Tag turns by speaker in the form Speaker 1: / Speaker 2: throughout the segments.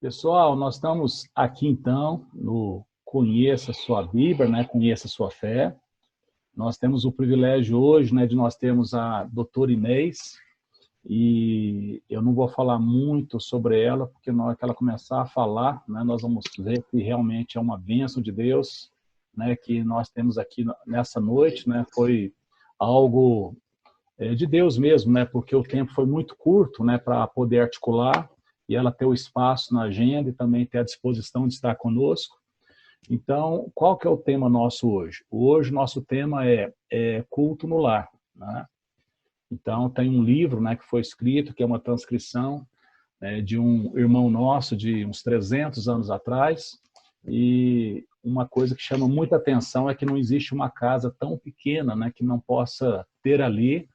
Speaker 1: Pessoal, nós estamos aqui então no Conheça a Sua Bíblia, né? Conheça a Sua Fé. Nós temos o privilégio hoje, né, de nós termos a doutora Inês, e eu não vou falar muito sobre ela, porque na hora que ela começar a falar, né, nós vamos ver que realmente é uma bênção de Deus, né, que nós temos aqui nessa noite, né, foi algo de Deus mesmo, né, porque o tempo foi muito curto, né, para poder articular, e ela ter o espaço na agenda e também ter a disposição de estar conosco. Então, qual que é o tema nosso hoje? Hoje, nosso tema é culto no lar, né? Então, tem um livro, né, que foi escrito, que é uma transcrição de um irmão nosso de uns 300 anos atrás, e uma coisa que chama muita atenção é que não existe uma casa tão pequena, né, que não possa ter ali,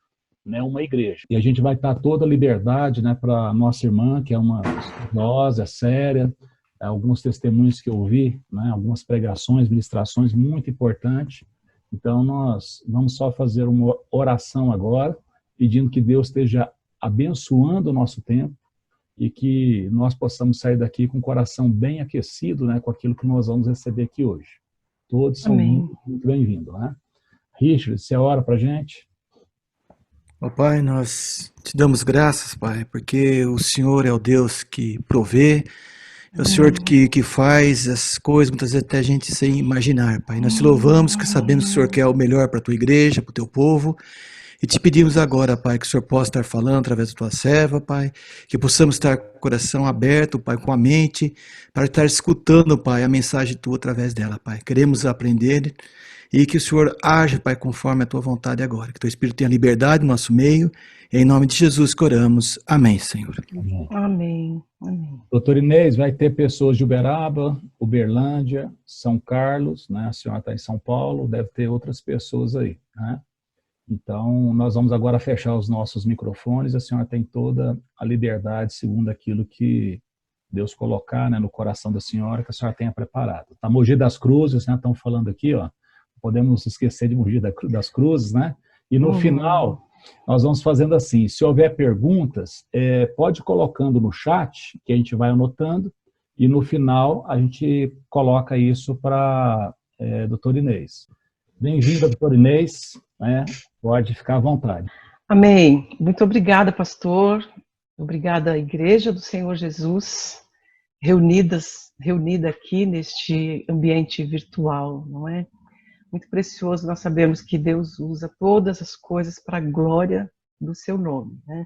Speaker 1: né, uma igreja. E a gente vai estar toda a liberdade, né, para a nossa irmã, que é uma idosa, séria, alguns testemunhos que eu ouvi, né, algumas pregações, ministrações muito importantes. Então, nós vamos só fazer uma oração agora, pedindo que Deus esteja abençoando o nosso tempo e que nós possamos sair daqui com o coração bem aquecido, né, com aquilo que nós vamos receber aqui hoje. Todos são
Speaker 2: Amém.
Speaker 1: muito bem-vindos, né? Richard, você ora para a gente?
Speaker 3: Ó Pai, nós te damos graças, Pai, porque o Senhor é o Deus que provê, é o Senhor que faz as coisas, muitas vezes até a gente sem imaginar, Pai. Nós te louvamos, que sabemos que o Senhor quer o melhor para a tua igreja, para o teu povo, e te pedimos agora, Pai, que o Senhor possa estar falando através da tua serva, Pai, que possamos estar com o coração aberto, Pai, com a mente, para estar escutando, Pai, a mensagem tua através dela, Pai. Queremos aprender e que o Senhor age, Pai, conforme a tua vontade agora. Que teu Espírito tenha liberdade no nosso meio. Em nome de Jesus que oramos. Amém, Senhor.
Speaker 1: Amém.
Speaker 2: Amém. Amém.
Speaker 1: Doutor Inês, vai ter pessoas de Uberaba, Uberlândia, São Carlos, né? A senhora está em São Paulo, deve ter outras pessoas aí, né? Então, nós vamos agora fechar os nossos microfones, a senhora tem toda a liberdade, segundo aquilo que Deus colocar, né, no coração da senhora, que a senhora tenha preparado. Tá, Mogi das Cruzes, né, estão falando aqui, ó, podemos esquecer de Mogi das Cruzes, né? E no final, nós vamos fazendo assim, se houver perguntas, pode ir colocando no chat, que a gente vai anotando, e no final a gente coloca isso para doutor Inês. Bem-vinda, doutor Inês, né? Pode ficar à vontade.
Speaker 2: Amém. Muito obrigada, pastor. Obrigada à Igreja do Senhor Jesus, reunida aqui neste ambiente virtual, não é? Muito precioso, nós sabemos que Deus usa todas as coisas para a glória do seu nome, né?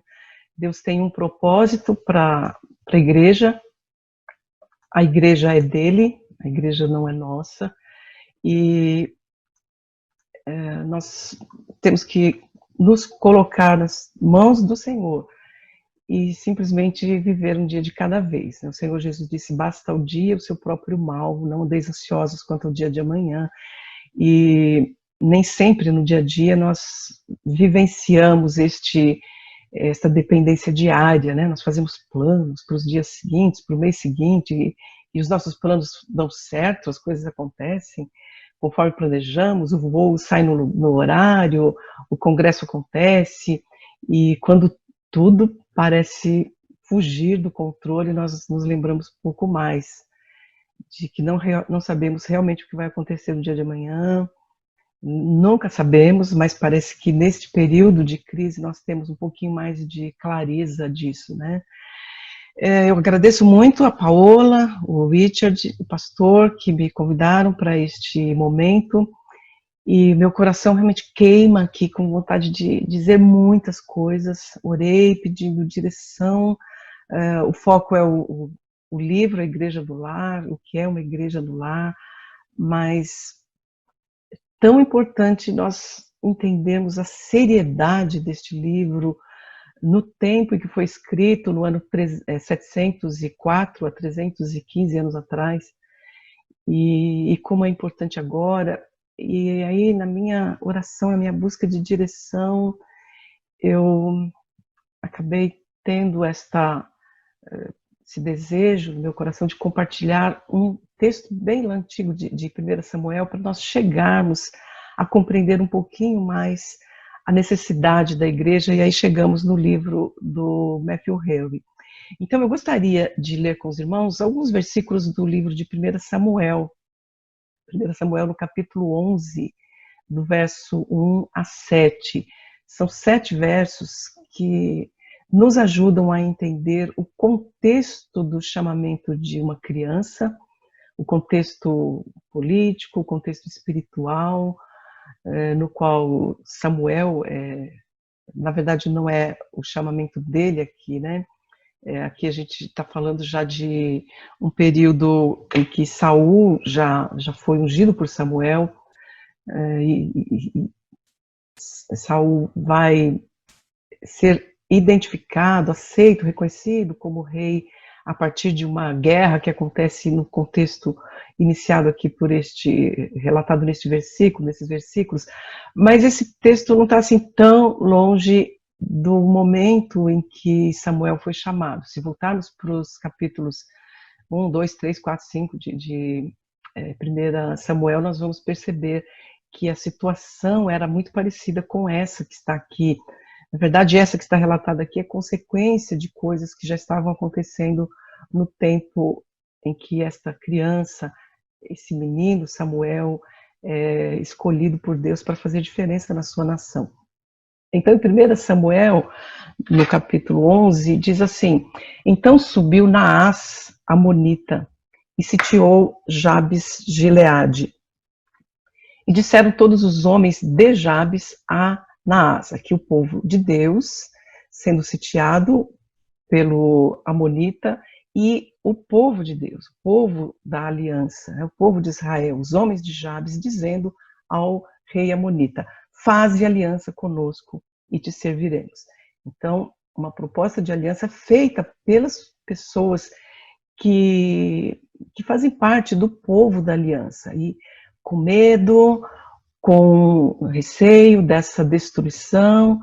Speaker 2: Deus tem um propósito para a igreja é dele, a igreja não é nossa, e nós temos que nos colocar nas mãos do Senhor e simplesmente viver um dia de cada vez. O Senhor Jesus disse, basta o dia o seu próprio mal, não andeis ansiosos quanto ao dia de amanhã. E nem sempre no dia a dia nós vivenciamos esta dependência diária, né? Nós fazemos planos para os dias seguintes, para o mês seguinte, e os nossos planos dão certo, as coisas acontecem conforme planejamos, o voo sai no horário, o congresso acontece, e quando tudo parece fugir do controle, nós nos lembramos um pouco mais de que não sabemos realmente o que vai acontecer no dia de amanhã, nunca sabemos, mas parece que neste período de crise nós temos um pouquinho mais de clareza disso, né? Eu agradeço muito a Paola, o Richard, o pastor, que me convidaram para este momento, e meu coração realmente queima aqui com vontade de dizer muitas coisas. Orei pedindo direção, o foco é o livro, a Igreja do Lar, o que é uma Igreja do Lar, mas é tão importante nós entendermos a seriedade deste livro, no tempo em que foi escrito, no ano 704 a 315 anos atrás, e como é importante agora. E aí, na minha oração, na minha busca de direção, eu acabei tendo esse desejo no meu coração de compartilhar um texto bem antigo de 1 Samuel, para nós chegarmos a compreender um pouquinho mais a necessidade da igreja, e aí chegamos no livro do Matthew Henry. Então eu gostaria de ler com os irmãos alguns versículos do livro de 1 Samuel. 1 Samuel no capítulo 11, do verso 1 a 7. São 7 versos que nos ajudam a entender o contexto do chamamento de uma criança, o contexto político, o contexto espiritual, no qual Samuel, na verdade não é o chamamento dele aqui, né? Aqui a gente está falando já de um período em que Saul já foi ungido por Samuel, e Saul vai ser identificado, aceito, reconhecido como rei a partir de uma guerra que acontece no contexto iniciado aqui por relatado nesses versículos, mas esse texto não está assim tão longe do momento em que Samuel foi chamado. Se voltarmos para os capítulos 1, 2, 3, 4, 5 de 1 Samuel, nós vamos perceber que a situação era muito parecida com essa que está aqui. Na verdade, essa que está relatada aqui é consequência de coisas que já estavam acontecendo no tempo em que esta criança, esse menino, Samuel, é escolhido por Deus para fazer diferença na sua nação. Então, em 1 Samuel, no capítulo 11, diz assim: então subiu Naás, amonita, e sitiou Jabes Gileade. E disseram todos os homens de Jabes a Naás, aqui o povo de Deus, sendo sitiado pelo amonita, e o povo de Deus, o povo da aliança, o povo de Israel, os homens de Jabes, dizendo ao rei amonita: faze aliança conosco e te serviremos. Então, uma proposta de aliança feita pelas pessoas que fazem parte do povo da aliança, e com medo, com receio dessa destruição,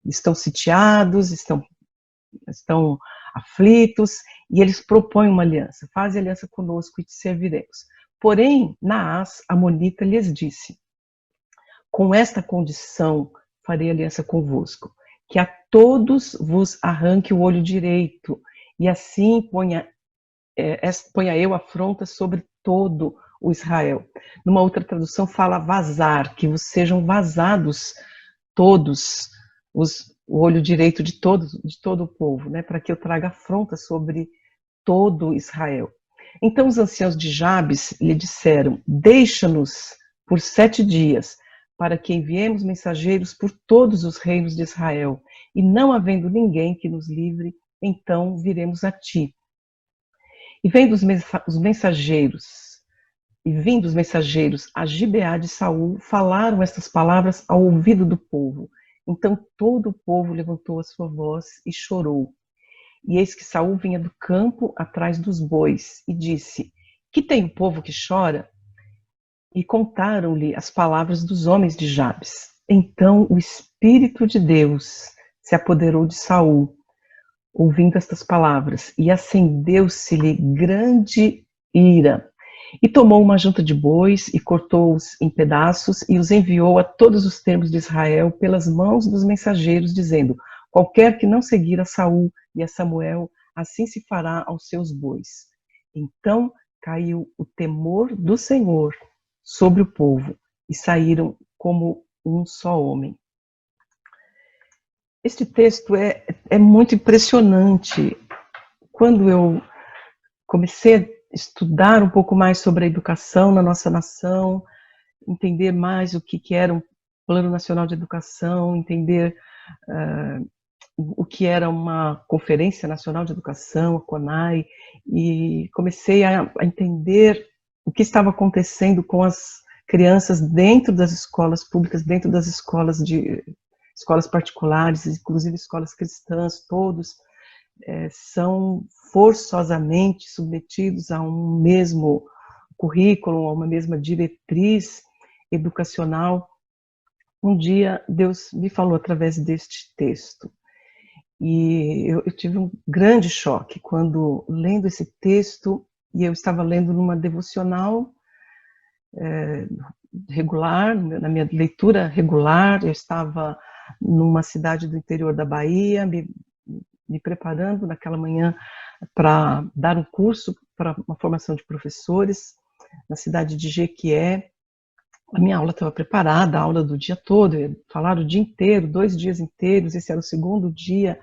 Speaker 2: estão sitiados, estão aflitos, e eles propõem uma aliança: faze aliança conosco e te serviremos. Porém, Naás, amonita, lhes disse: com esta condição farei aliança convosco, que a todos vos arranque o olho direito, e assim ponha eu afronta sobre todo o Israel. Numa outra tradução fala vazar, que vos sejam vazados todos o olho direito de todo o povo, né, para que eu traga afronta sobre todo Israel. Então os anciãos de Jabes lhe disseram: deixa-nos por 7 dias, para que enviemos mensageiros por todos os reinos de Israel, e não havendo ninguém que nos livre, então viremos a ti. E vindo os mensageiros a Gibeá de Saul, falaram estas palavras ao ouvido do povo. Então todo o povo levantou a sua voz e chorou. E eis que Saul vinha do campo atrás dos bois, e disse: que tem o povo que chora? E contaram-lhe as palavras dos homens de Jabes. Então o Espírito de Deus se apoderou de Saul, ouvindo estas palavras, e acendeu-se-lhe grande ira. E tomou uma junta de bois, e cortou-os em pedaços, e os enviou a todos os termos de Israel pelas mãos dos mensageiros, dizendo: qualquer que não seguir a Saul e a Samuel, assim se fará aos seus bois. Então caiu o temor do Senhor sobre o povo, e saíram como um só homem. Este texto é muito impressionante. Quando eu comecei a estudar um pouco mais sobre a educação na nossa nação, entender mais o que era um Plano Nacional de Educação, entender o que era uma Conferência Nacional de Educação, a CONAE, e comecei a entender o que estava acontecendo com as crianças dentro das escolas públicas, dentro das escolas particulares, inclusive escolas cristãs. Todos são forçosamente submetidos a um mesmo currículo, a uma mesma diretriz educacional. Um dia Deus me falou através deste texto, e eu tive um grande choque quando, lendo esse texto, e eu estava lendo numa devocional regular, na minha leitura regular. Eu estava numa cidade do interior da Bahia, me preparando naquela manhã para dar um curso para uma formação de professores na cidade de Jequié. A minha aula estava preparada, a aula do dia todo, eu ia falar o dia inteiro, 2 dias inteiros, esse era o segundo dia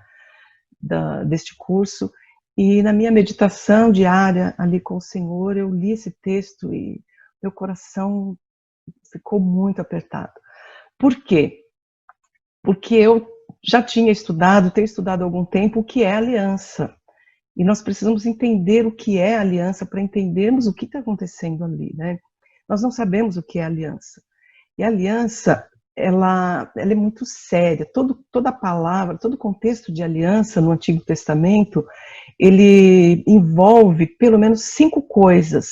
Speaker 2: deste curso, e na minha meditação diária ali com o Senhor, eu li esse texto e meu coração ficou muito apertado. Por quê? Porque eu já tinha estudado, tenho estudado há algum tempo o que é aliança. E nós precisamos entender o que é aliança para entendermos o que está acontecendo ali, né? Nós não sabemos o que é aliança. E a aliança, ela é muito séria. Toda a palavra, todo o contexto de aliança no Antigo Testamento, ele envolve pelo menos 5 coisas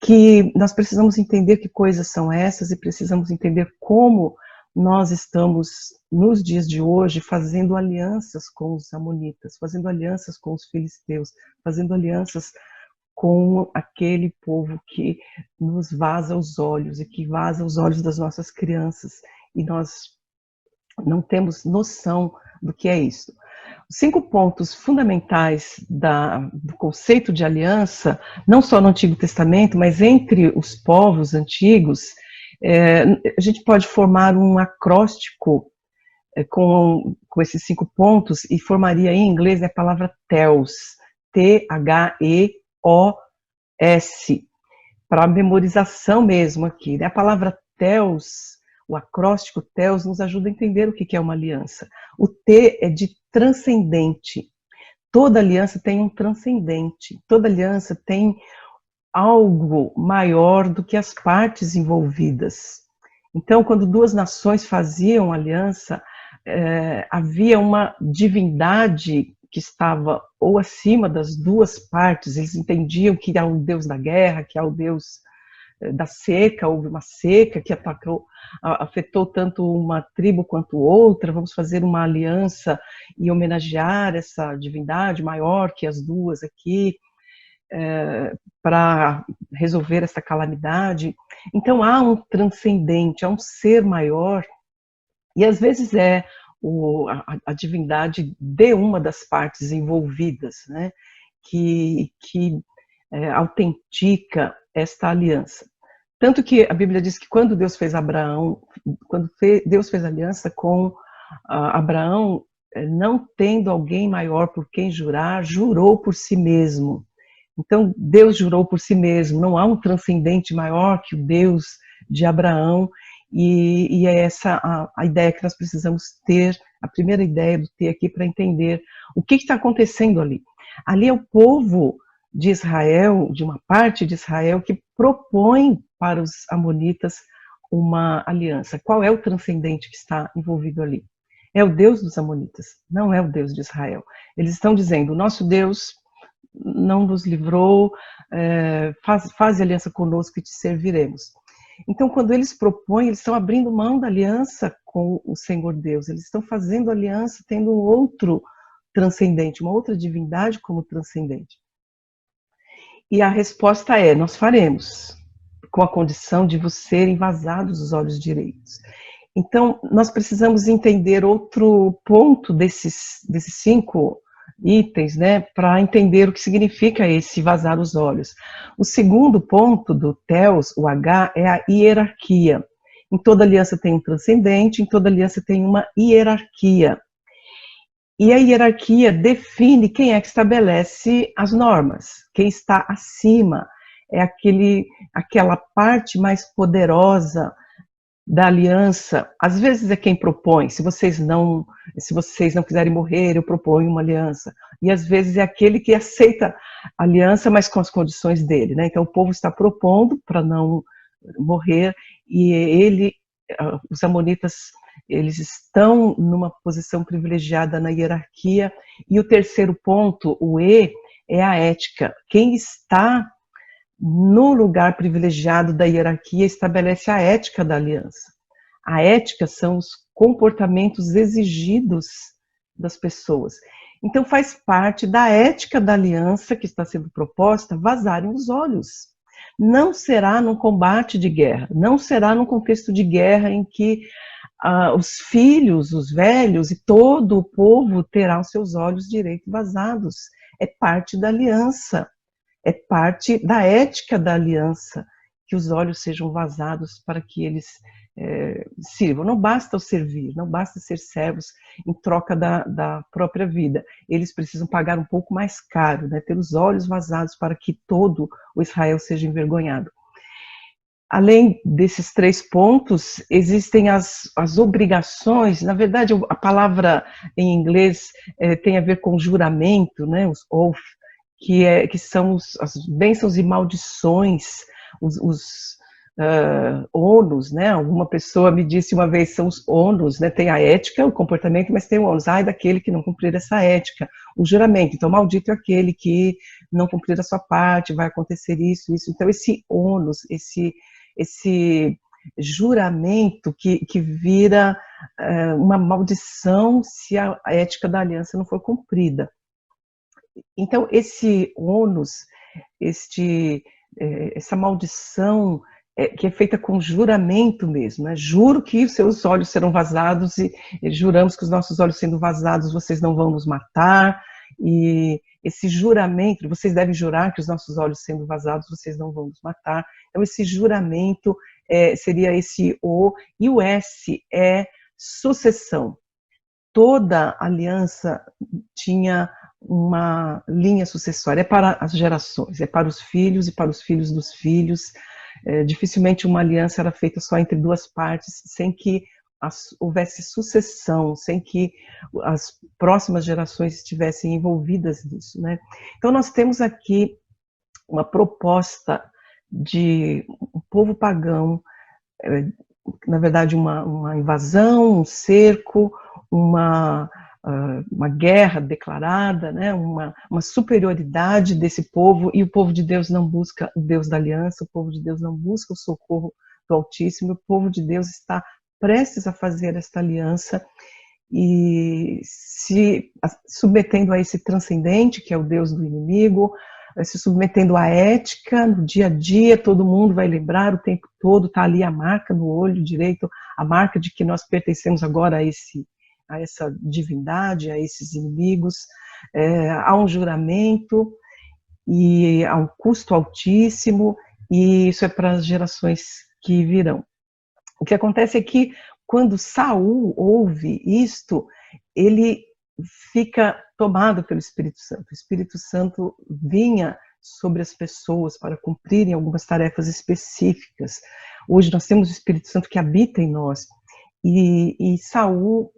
Speaker 2: que nós precisamos entender que coisas são essas e precisamos entender como nós estamos, nos dias de hoje, fazendo alianças com os amonitas, fazendo alianças com os filisteus, fazendo alianças com aquele povo que nos vaza os olhos e que vaza os olhos das nossas crianças. E nós não temos noção do que é isso. Os 5 pontos fundamentais do conceito de aliança, não só no Antigo Testamento, mas entre os povos antigos, a gente pode formar um acróstico com esses 5 pontos e formaria em inglês a palavra THEOS, T-H-E-O-S, para memorização mesmo aqui. A palavra THEOS, o acróstico THEOS, nos ajuda a entender o que é uma aliança. O T é de transcendente. Toda aliança tem um transcendente. Toda aliança tem algo maior do que as partes envolvidas. Então, quando 2 nações faziam aliança, havia uma divindade que estava ou acima das 2 partes. Eles entendiam que há o Deus da guerra, que há o Deus da seca, houve uma seca que afetou tanto uma tribo quanto outra, vamos fazer uma aliança e homenagear essa divindade maior que as 2 aqui, para resolver essa calamidade. Então há um transcendente, há um ser maior, e às vezes a divindade de uma das partes envolvidas, né, que autentica esta aliança. Tanto que a Bíblia diz que quando Deus fez Deus fez aliança com Abraão, não tendo alguém maior por quem jurar, jurou por si mesmo. Então, Deus jurou por si mesmo, não há um transcendente maior que o Deus de Abraão, e é essa a ideia que nós precisamos ter, a primeira ideia do ter aqui para entender o que está acontecendo ali. Ali é o povo de Israel, de uma parte de Israel, que propõe para os amonitas uma aliança. Qual é o transcendente que está envolvido ali? É o Deus dos amonitas, não é o Deus de Israel. Eles estão dizendo, o nosso Deus não nos livrou, faz aliança conosco e te serviremos. Então, quando eles propõem, eles estão abrindo mão da aliança com o Senhor Deus, eles estão fazendo aliança tendo um outro transcendente, uma outra divindade como transcendente. E a resposta é, nós faremos, com a condição de vos serem vazados os olhos direitos. Então, nós precisamos entender outro ponto desses 5 itens, né, para entender o que significa esse vazar os olhos. O segundo ponto do THEOS, o H, é a hierarquia. Em toda aliança tem um transcendente, em toda aliança tem uma hierarquia. E a hierarquia define quem é que estabelece as normas, quem está acima, é aquela parte mais poderosa da aliança. Às vezes é quem propõe, se vocês não quiserem morrer, eu proponho uma aliança. E às vezes é aquele que aceita a aliança, mas com as condições dele, né? Então o povo está propondo para não morrer, e os amonitas, eles estão numa posição privilegiada na hierarquia. E o terceiro ponto, o E, é a ética. Quem está no lugar privilegiado da hierarquia estabelece a ética da aliança. A ética são os comportamentos exigidos das pessoas. Então faz parte da ética da aliança que está sendo proposta vazarem os olhos. Não será num combate de guerra, não será num contexto de guerra em que os filhos, os velhos e todo o povo terá os seus olhos direito vazados. É parte da aliança, é parte da ética da aliança, que os olhos sejam vazados para que eles sirvam. Não basta o servir, não basta ser servos em troca da própria vida. Eles precisam pagar um pouco mais caro, né? Ter os olhos vazados para que todo o Israel seja envergonhado. Além desses 3 pontos, existem as obrigações. Na verdade, a palavra em inglês tem a ver com juramento, né? Os oath, que são as bênçãos e maldições, os ônus, né? Alguma pessoa me disse uma vez, são os ônus, né? Tem a ética, o comportamento, mas tem o ônus. Ai, daquele que não cumprir essa ética, o juramento. Então, maldito é aquele que não cumprir a sua parte, vai acontecer isso, isso. Então, esse ônus, esse juramento que vira uma maldição se a ética da aliança não for cumprida. Então, esse ônus, essa maldição que é feita com juramento mesmo, né? Juro que os seus olhos serão vazados e juramos que os nossos olhos sendo vazados vocês não vão nos matar, e esse juramento, vocês devem jurar que os nossos olhos sendo vazados vocês não vão nos matar. Então esse juramento seria esse O, e o S é sucessão. Toda aliança tinha uma linha sucessória, é para as gerações, é para os filhos e para os filhos dos filhos. Dificilmente uma aliança era feita só entre 2 partes, sem que houvesse sucessão, sem que as próximas gerações estivessem envolvidas nisso, né? Então nós temos aqui uma proposta de um povo pagão, na verdade uma invasão, um cerco, uma guerra declarada, né? uma superioridade desse povo, e o povo de Deus não busca o Deus da aliança, o povo de Deus não busca o socorro do Altíssimo, o povo de Deus está prestes a fazer esta aliança e se submetendo a esse transcendente, que é o Deus do inimigo, se submetendo à ética, no dia a dia, todo mundo vai lembrar o tempo todo, está ali a marca no olho direito, a marca de que nós pertencemos agora a essa divindade, a esses inimigos, há um juramento e há um custo altíssimo, e isso é para as gerações que virão. O que acontece é que quando Saul ouve isto, ele fica tomado pelo Espírito Santo. O Espírito Santo vinha sobre as pessoas para cumprirem algumas tarefas específicas. Hoje nós temos o Espírito Santo que habita em nós, e Saul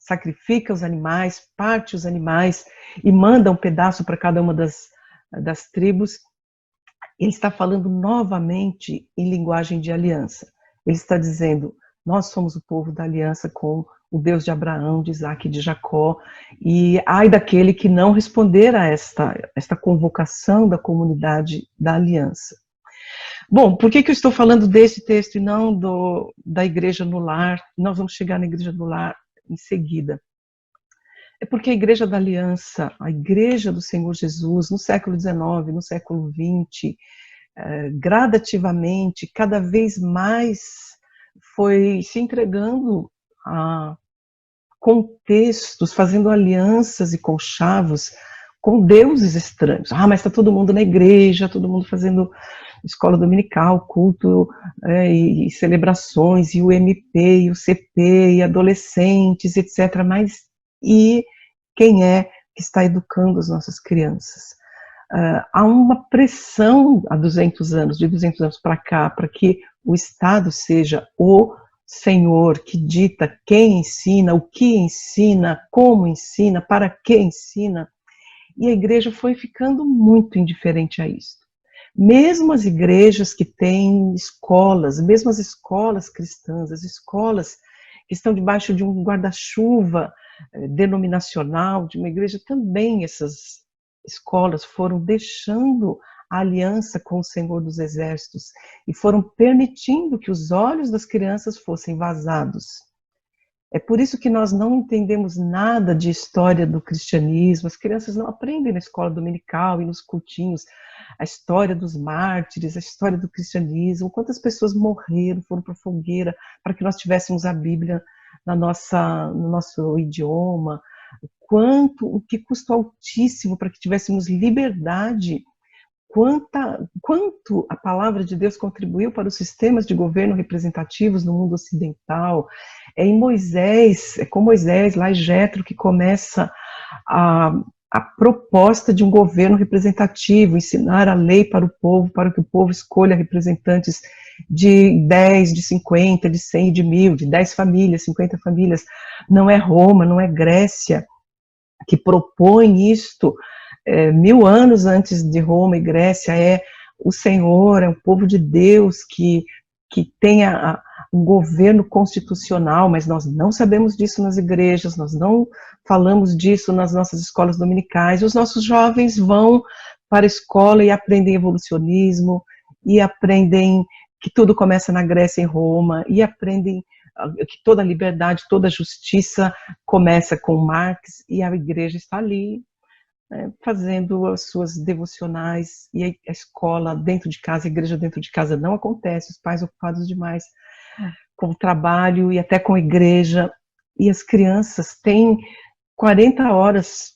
Speaker 2: sacrifica os animais, parte os animais e manda um pedaço para cada uma das tribos. Ele está falando novamente em linguagem de aliança. Ele está dizendo, nós somos o povo da aliança com o Deus de Abraão, de Isaac e de Jacó, e ai daquele que não responder a esta convocação da comunidade da aliança. Bom, por que eu estou falando desse texto e não da igreja no lar? Nós vamos chegar na igreja no lar em seguida. É porque a igreja da aliança, a igreja do Senhor Jesus, no século XIX, no século XX, gradativamente, cada vez mais foi se entregando a contextos, fazendo alianças e conchavos com deuses estranhos. Mas está todo mundo na igreja, todo mundo fazendo escola dominical, culto e celebrações, e o MP, e o CP, e adolescentes, etc. Mas e quem é que está educando as nossas crianças? Há uma pressão há 200 anos, de 200 anos para cá, para que o Estado seja o Senhor que dita quem ensina, o que ensina, como ensina, para que ensina. E a igreja foi ficando muito indiferente a isso. Mesmo as igrejas que têm escolas, mesmo as escolas cristãs, as escolas que estão debaixo de um guarda-chuva denominacional, de uma igreja, também essas escolas foram deixando a aliança com o Senhor dos Exércitos e foram permitindo que os olhos das crianças fossem vazados. É por isso que nós não entendemos nada de história do cristianismo, as crianças não aprendem na escola dominical e nos cultinhos a história dos mártires, a história do cristianismo, quantas pessoas morreram, foram para a fogueira, para que nós tivéssemos a Bíblia no nosso idioma, o que custou altíssimo para que tivéssemos liberdade, quanto a palavra de Deus contribuiu para os sistemas de governo representativos no mundo ocidental. É com Moisés, lá em Jetro, que começa a proposta de um governo representativo, ensinar a lei para o povo, para que o povo escolha representantes de 10, de 50, de 100, de 1000, de 10 famílias, 50 famílias. Não é Roma, não é Grécia que propõe isto. 1000 anos antes de Roma e Grécia, é o Senhor, é o povo de Deus que tem um governo constitucional, mas nós não sabemos disso nas igrejas, nós não falamos disso nas nossas escolas dominicais. Os nossos jovens vão para a escola e aprendem evolucionismo, e aprendem que tudo começa na Grécia e Roma, e aprendem que toda liberdade, toda justiça começa com Marx, e a igreja está ali, fazendo as suas devocionais, e a escola dentro de casa, a igreja dentro de casa não acontece, os pais ocupados demais com o trabalho e até com a igreja, e as crianças têm 40 horas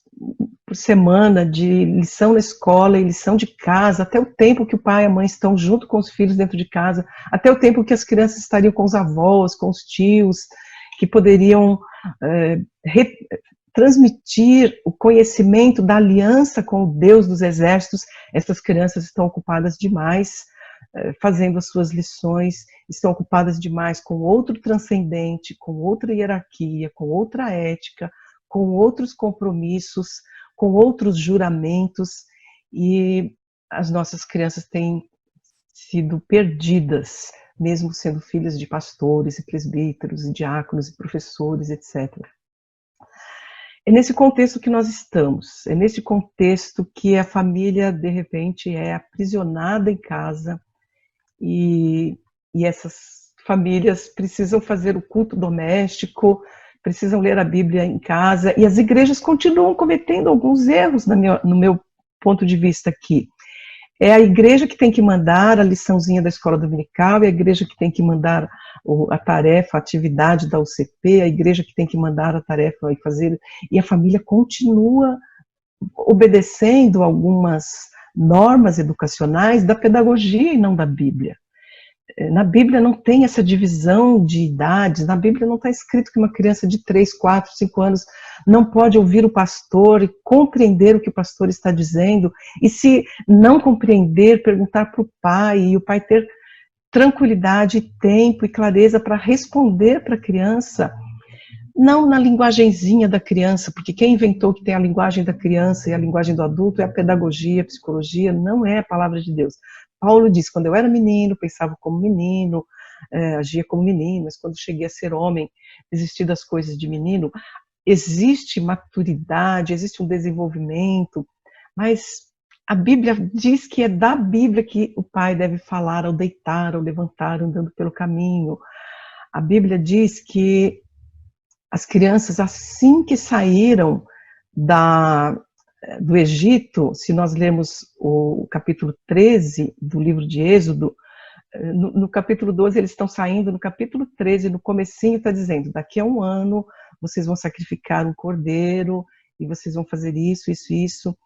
Speaker 2: por semana de lição na escola e lição de casa, até o tempo que o pai e a mãe estão junto com os filhos dentro de casa, até o tempo que as crianças estariam com os avós, com os tios, que poderiam transmitir o conhecimento da aliança com o Deus dos exércitos. Essas crianças estão ocupadas demais fazendo as suas lições, estão ocupadas demais com outro transcendente, com outra hierarquia, com outra ética, com outros compromissos, com outros juramentos, e as nossas crianças têm sido perdidas, mesmo sendo filhas de pastores e presbíteros e diáconos e professores, etc. É nesse contexto que nós estamos, é nesse contexto que a família, de repente, é aprisionada em casa, e essas famílias precisam fazer o culto doméstico, precisam ler a Bíblia em casa, e as igrejas continuam cometendo alguns erros, no meu ponto de vista aqui. É a igreja que tem que mandar a liçãozinha da escola dominical, é a igreja que tem que mandar a tarefa, a atividade da UCP, a igreja que tem que mandar a tarefa e fazer, e a família continua obedecendo algumas normas educacionais da pedagogia e não da Bíblia. Na Bíblia não tem essa divisão de idades, na Bíblia não está escrito que uma criança de 3, 4, 5 anos não pode ouvir o pastor e compreender o que o pastor está dizendo, e se não compreender, perguntar para o pai, e o pai ter tranquilidade, tempo e clareza para responder para a criança, não na linguagenzinha da criança, porque quem inventou que tem a linguagem da criança e a linguagem do adulto é a pedagogia, a psicologia, não é a palavra de Deus. Paulo diz, quando eu era menino, pensava como menino, agia como menino, mas quando cheguei a ser homem, desisti das coisas de menino. Existe maturidade, existe um desenvolvimento, mas a Bíblia diz que é da Bíblia que o pai deve falar ao deitar, ao levantar, andando pelo caminho. A Bíblia diz que as crianças, assim que saíram do Egito, se nós lermos o capítulo 13 do livro de Êxodo, no capítulo 12 eles estão saindo, no capítulo 13, no comecinho está dizendo, daqui a 1 ano vocês vão sacrificar um cordeiro, e vocês vão fazer isso, isso, isso,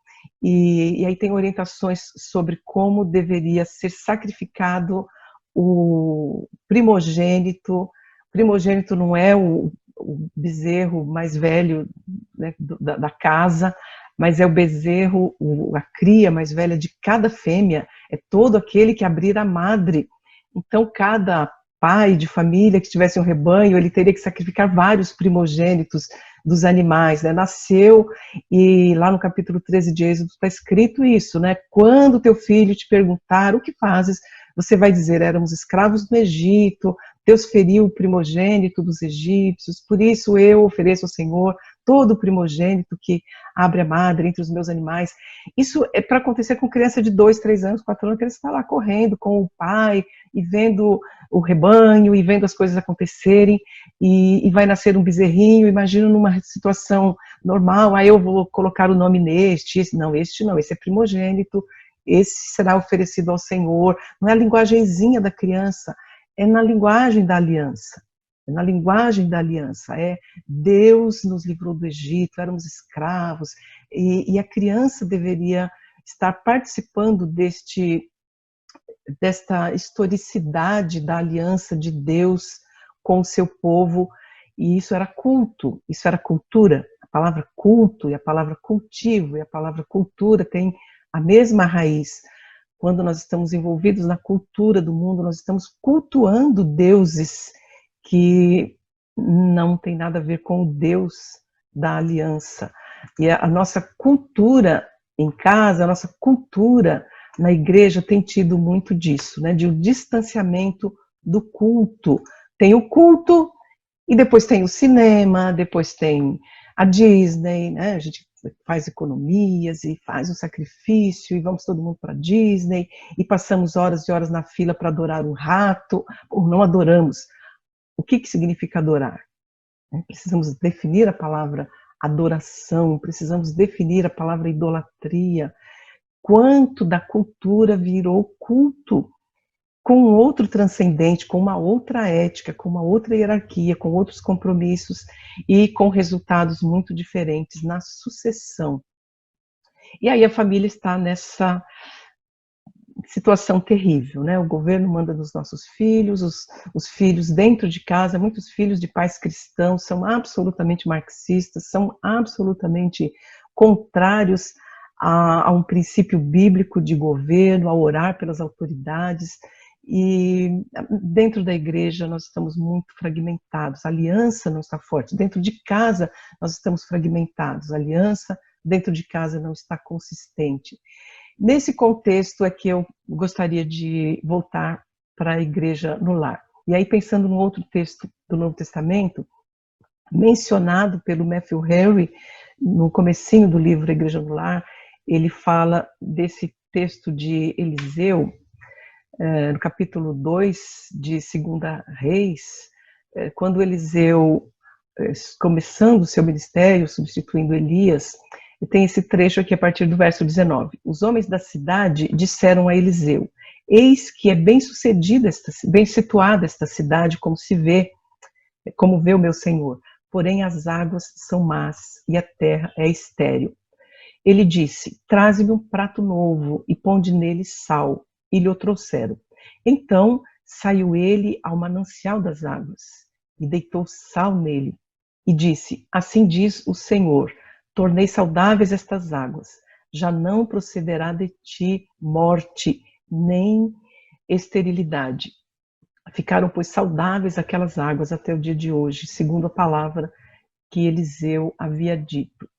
Speaker 2: e aí tem orientações sobre como deveria ser sacrificado o primogênito. Primogênito não é o bezerro mais velho, né, da casa, mas é o bezerro, a cria mais velha de cada fêmea, é todo aquele que abrir a madre. Então, cada pai de família que tivesse um rebanho, ele teria que sacrificar vários primogênitos dos animais, né? Nasceu, e lá no capítulo 13 de Êxodo está escrito isso, né? Quando teu filho te perguntar o que fazes, você vai dizer, éramos escravos no Egito, Deus feriu o primogênito dos egípcios, por isso eu ofereço ao Senhor todo o primogênito que abre a madre entre os meus animais. Isso é para acontecer com criança de 2, 3 anos, 4 anos, que ele está lá correndo com o pai e vendo o rebanho e vendo as coisas acontecerem, e vai nascer um bezerrinho. Imagina numa situação normal, aí eu vou colocar o nome neste, esse não, esse é primogênito, esse será oferecido ao Senhor. Não é a linguagenzinha da criança, é na linguagem da aliança. É na linguagem da aliança. É Deus nos livrou do Egito, éramos escravos, e a criança deveria estar participando desta historicidade da aliança de Deus com o seu povo, e isso era culto, isso era cultura. A palavra culto e a palavra cultivo e a palavra cultura têm a mesma raiz. Quando nós estamos envolvidos na cultura do mundo, nós estamos cultuando deuses que não tem nada a ver com o Deus da aliança. E a nossa cultura em casa, a nossa cultura na igreja tem tido muito disso, né? De um distanciamento do culto. Tem o culto e depois tem o cinema, depois tem a Disney, né? A gente faz economias e faz um sacrifício e vamos todo mundo para a Disney e passamos horas e horas na fila para adorar um rato, ou não adoramos. O que significa adorar? Precisamos definir a palavra adoração, precisamos definir a palavra idolatria. Quanto da cultura virou culto, com outro transcendente, com uma outra ética, com uma outra hierarquia, com outros compromissos e com resultados muito diferentes na sucessão. E aí a família está nessa situação terrível, né? O governo manda nos nossos filhos, os filhos dentro de casa, muitos filhos de pais cristãos são absolutamente marxistas, são absolutamente contrários a um princípio bíblico de governo, a orar pelas autoridades, e dentro da igreja nós estamos muito fragmentados, a aliança não está forte, dentro de casa nós estamos fragmentados, a aliança dentro de casa não está consistente. Nesse contexto é que eu gostaria de voltar para a igreja no lar. E aí pensando num outro texto do Novo Testamento, mencionado pelo Matthew Henry, no comecinho do livro A Igreja no Lar, ele fala desse texto de Eliseu, no capítulo 2 de 2 Reis, quando Eliseu, começando o seu ministério, substituindo Elias, tem esse trecho aqui a partir do verso 19. Os homens da cidade disseram a Eliseu: eis que é bem situada esta cidade, como vê o meu senhor. Porém as águas são más e a terra é estéril. Ele disse: traze-me um prato novo e ponde nele sal. E lhe o trouxeram. Então saiu ele ao manancial das águas e deitou sal nele. E disse: assim diz o Senhor: tornei saudáveis estas águas, já não procederá de ti morte, nem esterilidade. Ficaram, pois, saudáveis aquelas águas até o dia de hoje, segundo a palavra que Eliseu havia dito.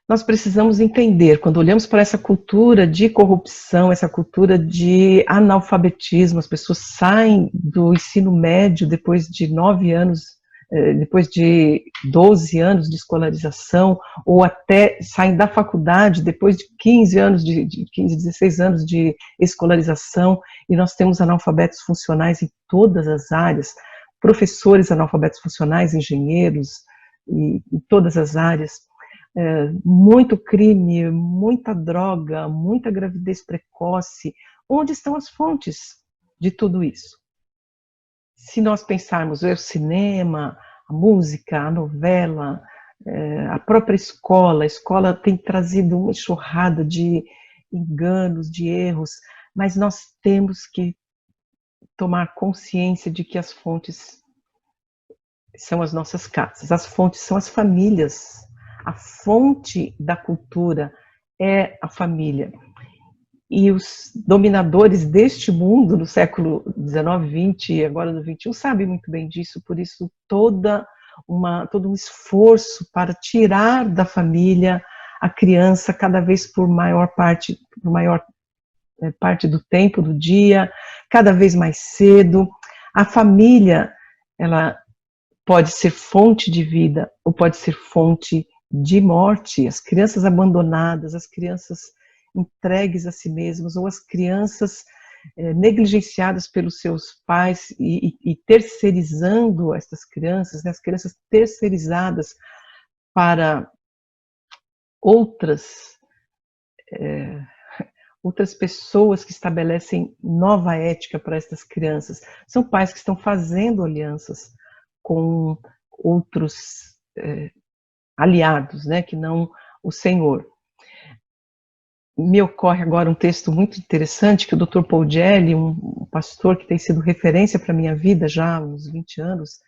Speaker 2: Nós precisamos entender, quando olhamos para essa cultura de corrupção, essa cultura de analfabetismo, as pessoas saem do ensino médio depois de 9 anos, depois de 12 anos de escolarização, ou até saem da faculdade depois de 15 anos, 16 anos de escolarização, e nós temos analfabetos funcionais em todas as áreas, professores analfabetos funcionais, engenheiros, em todas as áreas. Muito crime, muita droga, muita gravidez precoce. Onde estão as fontes de tudo isso? Se nós pensarmos o cinema, a música, a novela, a própria escola, a escola tem trazido uma enxurrada de enganos, de erros, mas nós temos que tomar consciência de que as fontes são as nossas casas, as fontes são as famílias. A fonte da cultura é a família. E os dominadores deste mundo, no século XIX, XX e agora no XXI, sabem muito bem disso, por isso todo um esforço para tirar da família a criança cada vez por maior parte do tempo, do dia, cada vez mais cedo. A família, ela pode ser fonte de vida ou pode ser fonte de morte, as crianças abandonadas, as crianças entregues a si mesmas, ou as crianças negligenciadas pelos seus pais e terceirizando essas crianças, né, as crianças terceirizadas para outras outras pessoas que estabelecem nova ética para estas crianças. São pais que estão fazendo alianças com outros aliados, né, que não o Senhor. Me ocorre agora um texto muito interessante que o Dr. Paul Gelli, um pastor que tem sido referência para a minha vida já há uns 20 anos,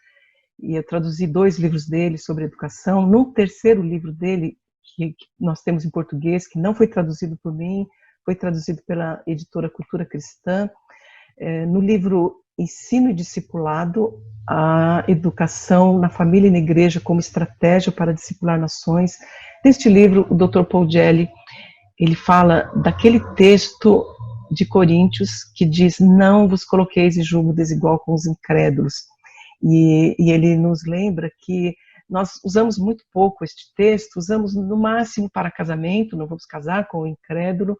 Speaker 2: e eu traduzi 2 livros dele sobre educação. No terceiro livro dele, que nós temos em português, que não foi traduzido por mim, foi traduzido pela editora Cultura Cristã, no livro Ensino e Discipulado, a educação na família e na igreja como estratégia para discipular nações. Neste livro, o Dr. Paul Gelli, ele fala daquele texto de Coríntios que diz: não vos coloqueis em julgo desigual com os incrédulos. E ele nos lembra que nós usamos muito pouco este texto, usamos no máximo para casamento, não vamos casar com o incrédulo,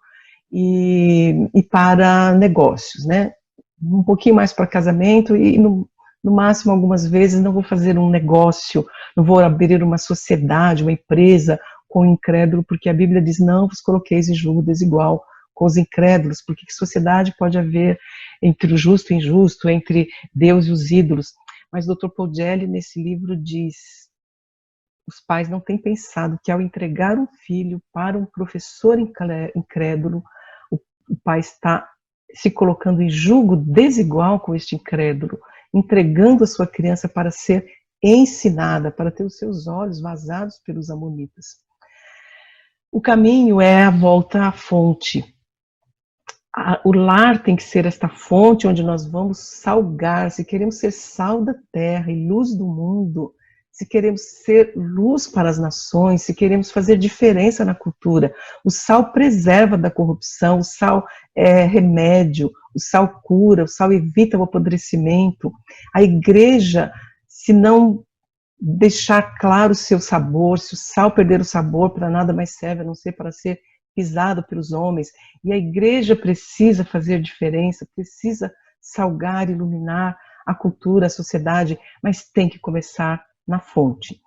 Speaker 2: e para negócios, né? Um pouquinho mais para casamento e no máximo algumas vezes não vou fazer um negócio, não vou abrir uma sociedade, uma empresa com o incrédulo, porque a Bíblia diz: não vos coloqueis em julgo desigual com os incrédulos, porque que sociedade pode haver entre o justo e o injusto, entre Deus e os ídolos? Mas o Dr. Paul Gelli, nesse livro, diz: os pais não têm pensado que ao entregar um filho para um professor incrédulo, o pai está se colocando em julgo desigual com este incrédulo, entregando a sua criança para ser ensinada, para ter os seus olhos vazados pelos amonitas. O caminho é a volta à fonte. O lar tem que ser esta fonte onde nós vamos salgar. Se queremos ser sal da terra e luz do mundo, se queremos ser luz para as nações, se queremos fazer diferença na cultura, o sal preserva da corrupção, o sal é remédio, o sal cura, o sal evita o apodrecimento. A igreja, se não deixar claro o seu sabor, se o sal perder o sabor, para nada mais serve, a não ser para ser pisado pelos homens. E a igreja precisa fazer diferença, precisa salgar, iluminar a cultura, a sociedade, mas tem que começar na fonte.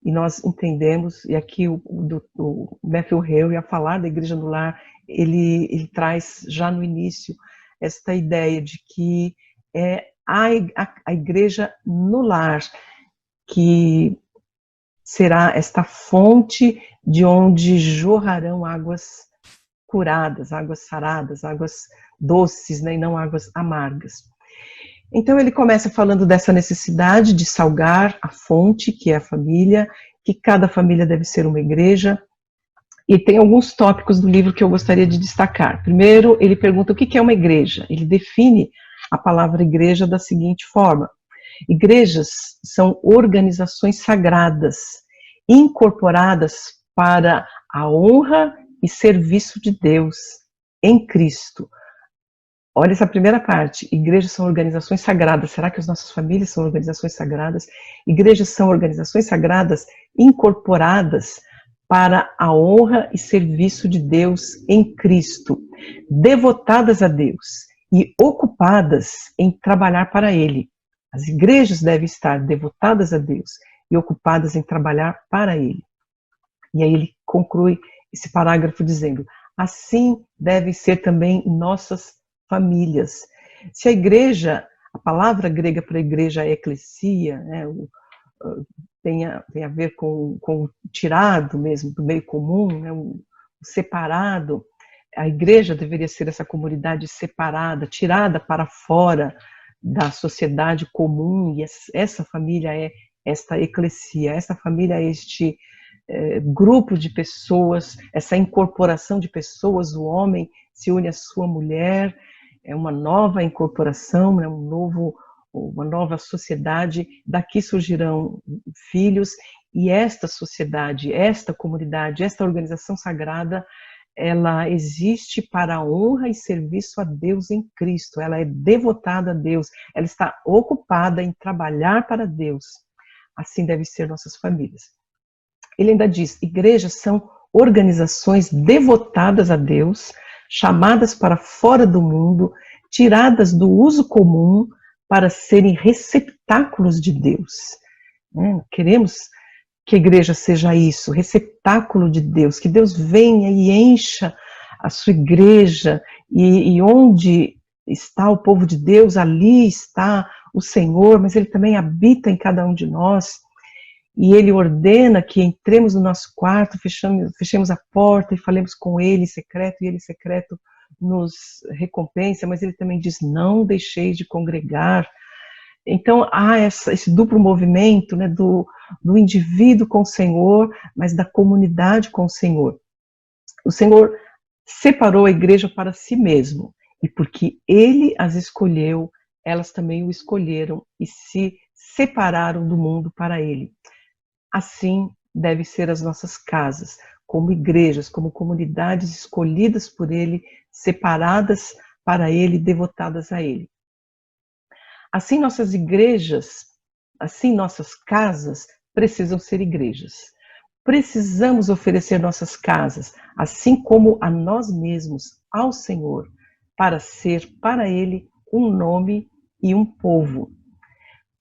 Speaker 2: E nós entendemos, e aqui o Matthew Henry, a falar da igreja no lar, ele traz já no início esta ideia de que é a igreja no lar que será esta fonte de onde jorrarão águas curadas, águas saradas, águas doces, né, e não águas amargas. Então ele começa falando dessa necessidade de salgar a fonte, que é a família, que cada família deve ser uma igreja, e tem alguns tópicos do livro que eu gostaria de destacar. Primeiro, ele pergunta o que é uma igreja. Ele define a palavra igreja da seguinte forma: igrejas são organizações sagradas, incorporadas para a honra e serviço de Deus em Cristo. Olha essa primeira parte: igrejas são organizações sagradas. Será que as nossas famílias são organizações sagradas? Igrejas são organizações sagradas incorporadas para a honra e serviço de Deus em Cristo, devotadas a Deus e ocupadas em trabalhar para Ele. As igrejas devem estar devotadas a Deus e ocupadas em trabalhar para Ele. E aí ele conclui esse parágrafo dizendo: assim devem ser também nossas famílias. Se a igreja, a palavra grega para igreja é eclesia, né, tem a ver com o tirado mesmo do meio comum, né, o separado, a igreja deveria ser essa comunidade separada, tirada para fora da sociedade comum, e essa família é esta eclesia, essa família é este grupo de pessoas, essa incorporação de pessoas. O homem se une à sua mulher, é uma nova incorporação, é uma nova sociedade, daqui surgirão filhos, e esta sociedade, esta comunidade, esta organização sagrada, ela existe para a honra e serviço a Deus em Cristo, ela é devotada a Deus, ela está ocupada em trabalhar para Deus. Assim devem ser nossas famílias. Ele ainda diz: igrejas são organizações devotadas a Deus, chamadas para fora do mundo, tiradas do uso comum para serem receptáculos de Deus. Queremos que a igreja seja isso, receptáculo de Deus, que Deus venha e encha a sua igreja, e onde está o povo de Deus, ali está o Senhor, mas Ele também habita em cada um de nós, e Ele ordena que entremos no nosso quarto, fechemos a porta e falemos com Ele em secreto, e Ele em secreto nos recompensa, mas Ele também diz, não deixeis de congregar. Então há esse duplo movimento, né, do indivíduo com o Senhor, mas da comunidade com o Senhor. O Senhor separou a igreja para si mesmo, e porque Ele as escolheu, elas também o escolheram e se separaram do mundo para Ele. Assim devem ser as nossas casas, como igrejas, como comunidades escolhidas por Ele, separadas para Ele, devotadas a Ele. Assim nossas igrejas, assim nossas casas precisam ser igrejas. Precisamos oferecer nossas casas, assim como a nós mesmos, ao Senhor, para ser para Ele um nome e um povo.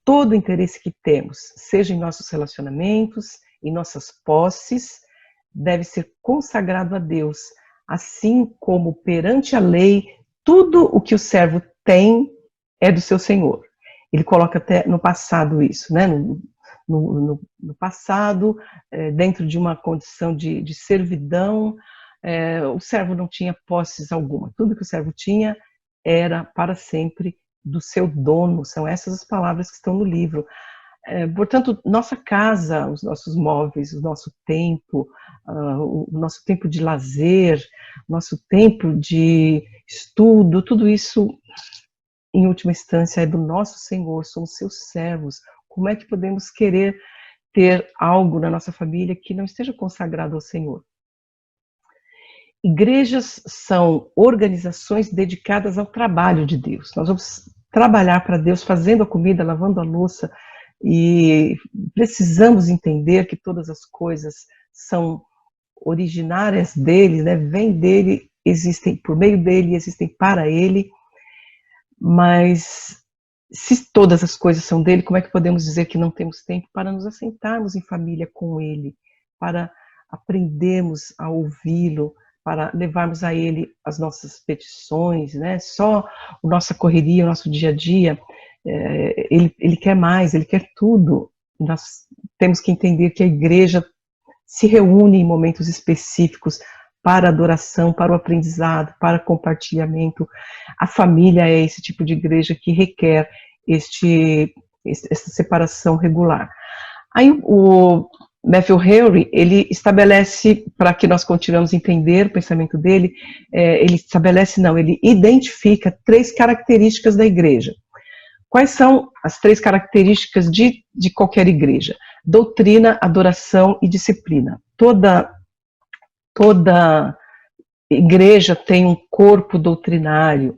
Speaker 2: Todo o interesse que temos, seja em nossos relacionamentos, em nossas posses, deve ser consagrado a Deus, assim como perante a lei, tudo o que o servo tem é do seu Senhor. Ele coloca até no passado isso, né? No passado, dentro de uma condição de servidão, o servo não tinha posses alguma. Tudo que o servo tinha era para sempre do seu dono. São essas as palavras que estão no livro. Portanto, nossa casa, os nossos móveis, o nosso tempo de lazer, nosso tempo de estudo, tudo isso, em última instância, é do nosso Senhor, somos seus servos. Como é que podemos querer ter algo na nossa família que não esteja consagrado ao Senhor? Igrejas são organizações dedicadas ao trabalho de Deus. Nós vamos trabalhar para Deus, fazendo a comida, lavando a louça, e precisamos entender que todas as coisas são originárias dele, né? Vêm dele, existem por meio dele, existem para ele. Mas se todas as coisas são dele, como é que podemos dizer que não temos tempo para nos assentarmos em família com ele, para aprendermos a ouvi-lo, para levarmos a ele as nossas petições, né? Só a nossa correria, o nosso dia a dia, ele quer mais, ele quer tudo. Nós temos que entender que a igreja se reúne em momentos específicos para adoração, para o aprendizado, para compartilhamento. A família é esse tipo de igreja que requer essa separação regular. Aí o Matthew Henry, ele estabelece, para que nós continuemos a entender o pensamento dele, ele identifica 3 características da igreja. Quais são as 3 características de qualquer igreja? Doutrina, adoração e disciplina. Toda igreja tem um corpo doutrinário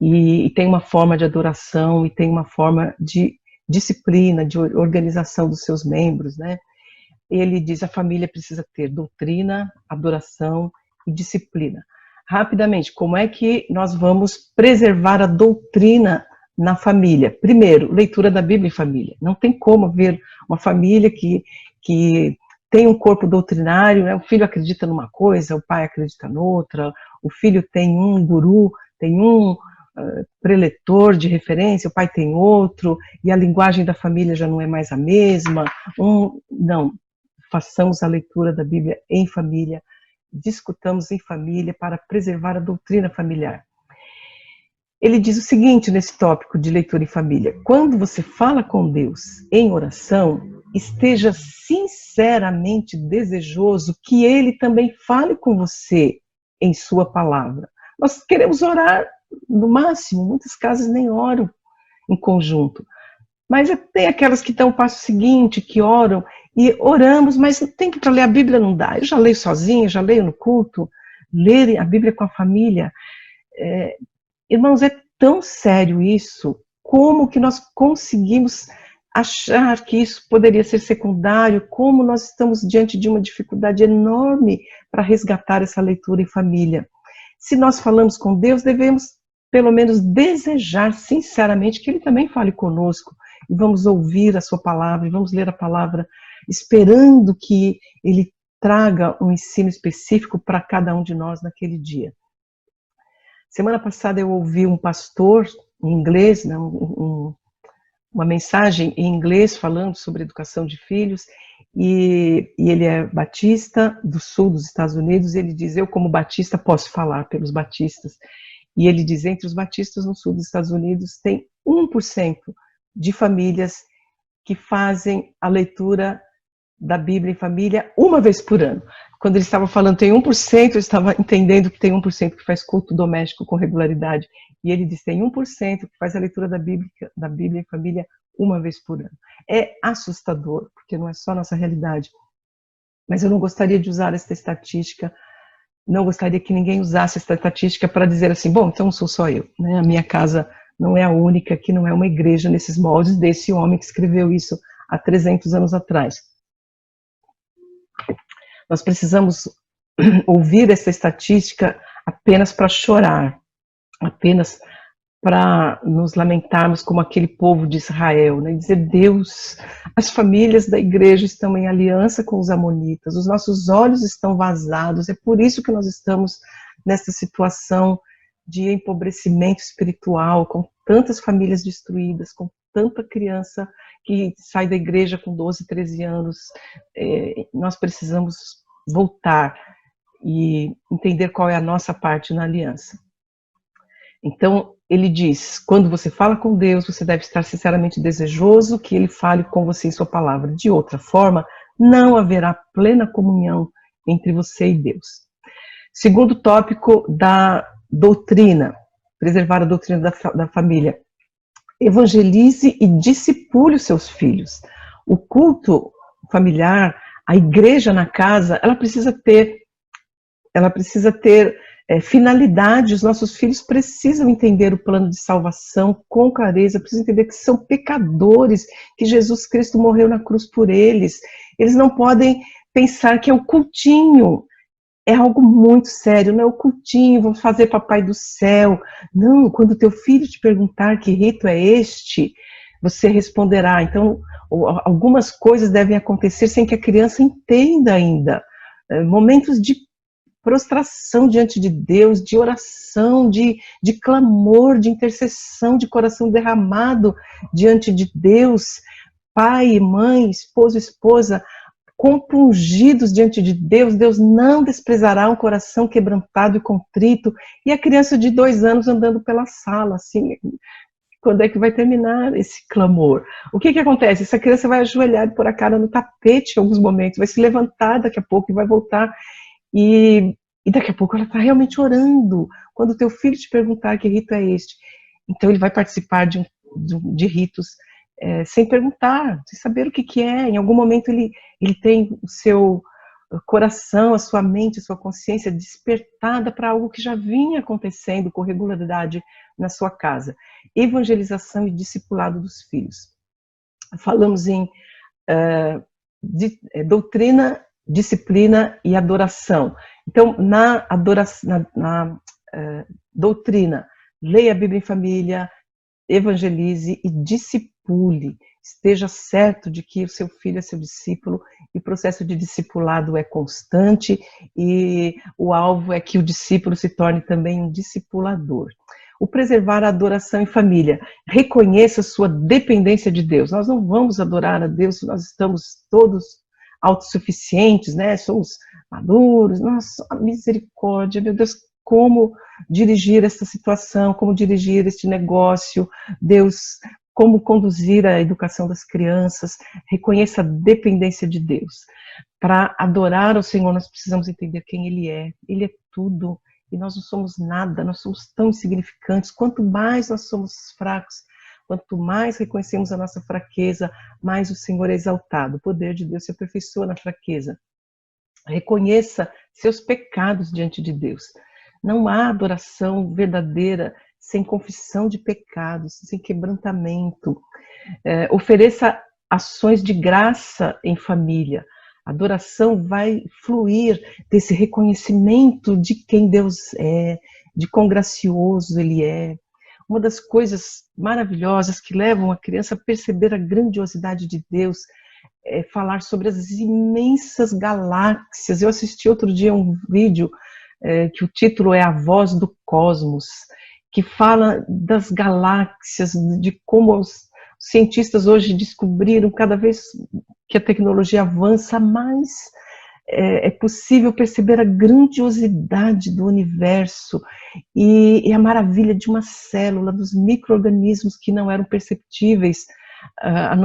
Speaker 2: e tem uma forma de adoração e tem uma forma de disciplina, de organização dos seus membros, né? Ele diz a família precisa ter doutrina, adoração e disciplina. Rapidamente, como é que nós vamos preservar a doutrina na família? Primeiro, leitura da Bíblia em família. Não tem como haver uma família que tem um corpo doutrinário, né? O filho acredita numa coisa, o pai acredita noutra, o filho tem um guru, tem um preletor de referência, o pai tem outro, e a linguagem da família já não é mais a mesma. Não, façamos a leitura da Bíblia em família, discutamos em família para preservar a doutrina familiar. Ele diz o seguinte nesse tópico de leitura em família: quando você fala com Deus em oração, esteja sinceramente desejoso que Ele também fale com você em sua palavra. Nós queremos orar no máximo, muitas casas nem oram em conjunto, mas tem aquelas que dão o passo seguinte, que oram e oramos, mas tem que para ler a Bíblia não dá. Eu já leio sozinha, já leio no culto. Ler a Bíblia com a família, irmãos, é tão sério isso. Como que nós conseguimos achar que isso poderia ser secundário? Como nós estamos diante de uma dificuldade enorme para resgatar essa leitura em família? Se nós falamos com Deus, devemos pelo menos desejar sinceramente que Ele também fale conosco, e vamos ouvir a sua palavra, e vamos ler a palavra, esperando que Ele traga um ensino específico para cada um de nós naquele dia. Semana passada eu ouvi um pastor em inglês, né, uma mensagem em inglês falando sobre educação de filhos, e ele é batista do sul dos Estados Unidos, e ele diz, eu como batista posso falar pelos batistas, e ele diz, entre os batistas no sul dos Estados Unidos tem 1% de famílias que fazem a leitura da Bíblia em família uma vez por ano. Quando ele estava falando tem 1%, eu estava entendendo que tem 1% que faz culto doméstico com regularidade. E ele diz tem 1% que faz a leitura da Bíblia em família uma vez por ano. É assustador, porque não é só nossa realidade. Mas eu não gostaria de usar essa estatística, não gostaria que ninguém usasse essa estatística para dizer assim, bom, então não sou só eu, né? A minha casa não é a única, que não é uma igreja nesses moldes desse homem que escreveu isso há 300 anos atrás. Nós precisamos ouvir essa estatística apenas para chorar, apenas para nos lamentarmos como aquele povo de Israel, né? Dizer, Deus, as famílias da igreja estão em aliança com os amonitas, os nossos olhos estão vazados, é por isso que nós estamos nessa situação de empobrecimento espiritual, com tantas famílias destruídas, com tanta criança que sai da igreja com 12, 13 anos. Nós precisamos voltar e entender qual é a nossa parte na aliança. Então, ele diz, quando você fala com Deus, você deve estar sinceramente desejoso que ele fale com você em sua palavra. De outra forma, não haverá plena comunhão entre você e Deus. Segundo tópico da doutrina, preservar a doutrina da família. Evangelize e discipule os seus filhos. O culto familiar, a igreja na casa, ela precisa ter finalidade. Os nossos filhos precisam entender o plano de salvação com clareza, precisam entender que são pecadores, que Jesus Cristo morreu na cruz por eles. Eles não podem pensar que é o cultinho, é algo muito sério, não é o cultinho, vamos fazer papai do céu. Não, quando teu filho te perguntar que rito é este, você responderá. Então, algumas coisas devem acontecer sem que a criança entenda ainda. Momentos de prostração diante de Deus, de oração, de clamor, de intercessão, de coração derramado diante de Deus. Pai, mãe, esposo, esposa, compungidos diante de Deus. Deus não desprezará um coração quebrantado e contrito. E a criança de 2 anos andando pela sala, assim, quando é que vai terminar esse clamor? O que acontece? Essa criança vai ajoelhar e pôr a cara no tapete em alguns momentos, vai se levantar daqui a pouco e vai voltar. E daqui a pouco ela está realmente orando. Quando o teu filho te perguntar que rito é este, então ele vai participar de ritos sem perguntar, sem saber o que é. Em algum momento ele tem o seu coração, a sua mente, a sua consciência despertada para algo que já vinha acontecendo com regularidade na sua casa. Evangelização e discipulado dos filhos. Falamos em doutrina, disciplina e adoração. Então, na doutrina, leia a Bíblia em família, evangelize e discipule. Esteja certo de que o seu filho é seu discípulo e o processo de discipulado é constante e o alvo é que o discípulo se torne também um discipulador. O preservar a adoração em família. Reconheça sua dependência de Deus. Nós não vamos adorar a Deus se nós estamos todos autossuficientes, né? Somos maduros. Nossa, misericórdia, meu Deus, como dirigir essa situação, como dirigir este negócio, Deus, como conduzir a educação das crianças. Reconheça a dependência de Deus. Para adorar ao Senhor, nós precisamos entender quem Ele é. Ele é tudo e nós não somos nada, nós somos tão insignificantes. Quanto mais nós somos fracos, quanto mais reconhecemos a nossa fraqueza, mais o Senhor é exaltado. O poder de Deus se aperfeiçoa na fraqueza. Reconheça seus pecados diante de Deus. Não há adoração verdadeira sem confissão de pecados, sem quebrantamento. Ofereça ações de graça em família. A adoração vai fluir desse reconhecimento de quem Deus é, de quão gracioso Ele é. Uma das coisas maravilhosas que levam a criança a perceber a grandiosidade de Deus é falar sobre as imensas galáxias. Eu assisti outro dia um vídeo que o título é A Voz do Cosmos, que fala das galáxias, de como os cientistas hoje descobriram, cada vez que a tecnologia avança mais, é possível perceber a grandiosidade do universo e a maravilha de uma célula, dos micro-organismos que não eram perceptíveis há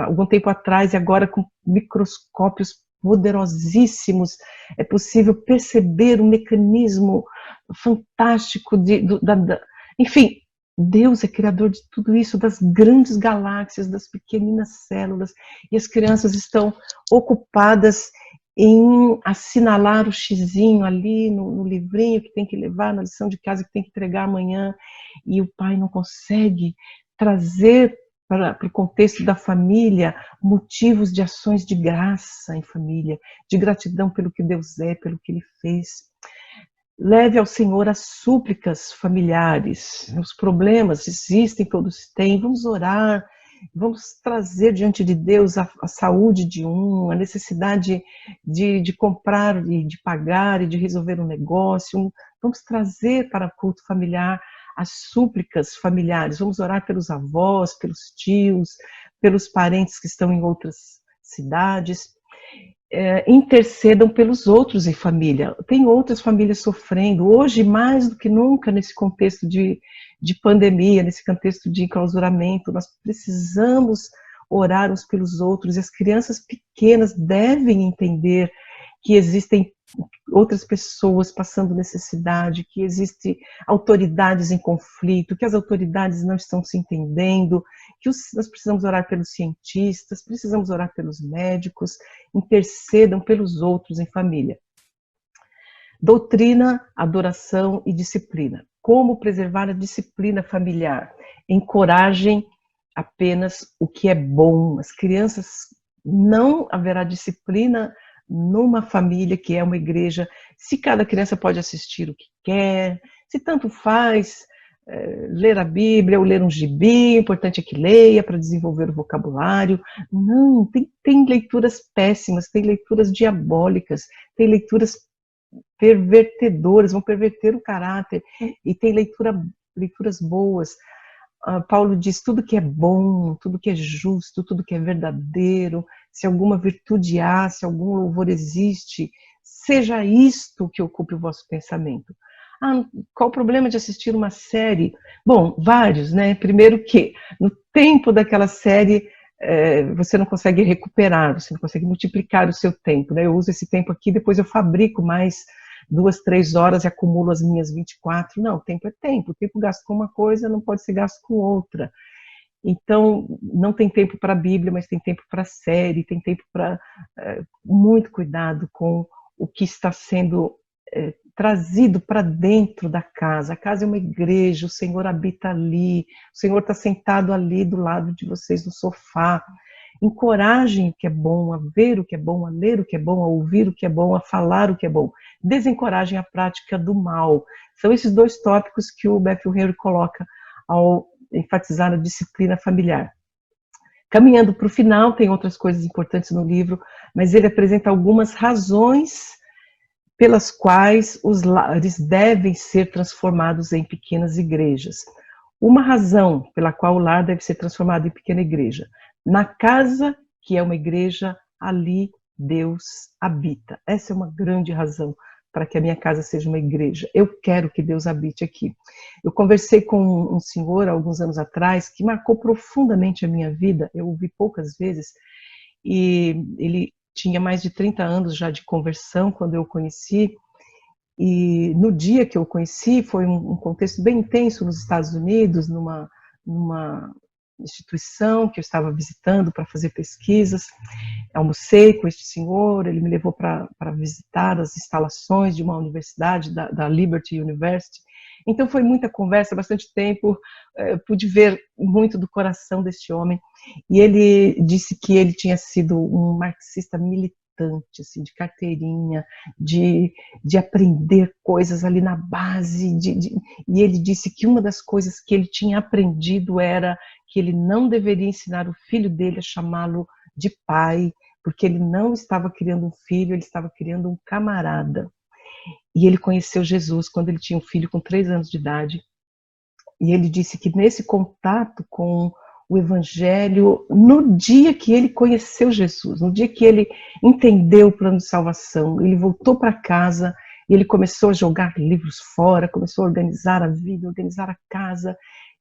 Speaker 2: algum tempo atrás, e agora com microscópios poderosíssimos é possível perceber um mecanismo fantástico enfim, Deus é criador de tudo isso, das grandes galáxias, das pequeninas células, e as crianças estão ocupadas em assinalar o xizinho ali no livrinho que tem que levar, na lição de casa que tem que entregar amanhã, e o pai não consegue trazer para o contexto da família motivos de ações de graça em família, de gratidão pelo que Deus é, pelo que Ele fez. Leve ao Senhor as súplicas familiares, os problemas existem, todos têm, vamos orar, vamos trazer diante de Deus a saúde de um, a necessidade de comprar e de pagar e de resolver um negócio, vamos trazer para o culto familiar as súplicas familiares, vamos orar pelos avós, pelos tios, pelos parentes que estão em outras cidades, intercedam pelos outros em família. Tem outras famílias sofrendo, hoje mais do que nunca nesse contexto de pandemia, nesse contexto de enclausuramento, nós precisamos orar uns pelos outros, e as crianças pequenas devem entender que existem outras pessoas passando necessidade, que existem autoridades em conflito, que as autoridades não estão se entendendo, que nós precisamos orar pelos cientistas, precisamos orar pelos médicos, intercedam pelos outros em família. Doutrina, adoração e disciplina. Como preservar a disciplina familiar? Encorajem apenas o que é bom. As crianças, não haverá disciplina numa família que é uma igreja, se cada criança pode assistir o que quer, se tanto faz ler a Bíblia ou ler um gibi, o importante é que leia para desenvolver o vocabulário. Não, tem leituras péssimas, tem leituras diabólicas, tem leituras pervertedoras, vão perverter o caráter, e tem leituras boas. Paulo diz, tudo que é bom, tudo que é justo, tudo que é verdadeiro, se alguma virtude há, se algum louvor existe, seja isto que ocupe o vosso pensamento. Qual o problema de assistir uma série? Bom, vários, né? Primeiro que no tempo daquela série você não consegue recuperar, você não consegue multiplicar o seu tempo, né? Eu uso esse tempo aqui, depois eu fabrico mais 2, 3 horas e acumulo as minhas 24. Não, tempo é tempo. O tempo gasto com uma coisa não pode ser gasto com outra. Então, não tem tempo para a Bíblia, mas tem tempo para a série, tem tempo para muito cuidado com o que está sendo trazido para dentro da casa. A casa é uma igreja, o Senhor habita ali, o Senhor está sentado ali do lado de vocês no sofá. Encorajem o que é bom, a ver o que é bom, a ler o que é bom, a ouvir o que é bom, a falar o que é bom. Desencorajem a prática do mal. São esses 2 tópicos que o Matthew Henry coloca ao enfatizar a disciplina familiar. Caminhando para o final, tem outras coisas importantes no livro, mas ele apresenta algumas razões pelas quais os lares devem ser transformados em pequenas igrejas. Uma razão pela qual o lar deve ser transformado em pequena igreja: na casa que é uma igreja, ali Deus habita. Essa é uma grande razão para que a minha casa seja uma igreja. Eu quero que Deus habite aqui. Eu conversei com um senhor há alguns anos atrás que marcou profundamente a minha vida. Eu ouvi poucas vezes, e ele tinha mais de 30 anos já de conversão quando eu o conheci, e no dia que eu o conheci foi um contexto bem intenso nos Estados Unidos, numa instituição que eu estava visitando para fazer pesquisas. Almocei com este senhor, ele me levou para visitar as instalações de uma universidade, da Liberty University. Então foi muita conversa, bastante tempo, pude ver muito do coração deste homem. E ele disse que ele tinha sido um marxista militante, assim, de carteirinha, de aprender coisas ali na base. E ele disse que uma das coisas que ele tinha aprendido era que ele não deveria ensinar o filho dele a chamá-lo de pai, porque ele não estava criando um filho, ele estava criando um camarada. E ele conheceu Jesus quando ele tinha um filho com 3 anos de idade. E ele disse que nesse contato com o Evangelho, no dia que ele conheceu Jesus, no dia que ele entendeu o plano de salvação, ele voltou para casa e ele começou a jogar livros fora, começou a organizar a vida, organizar a casa,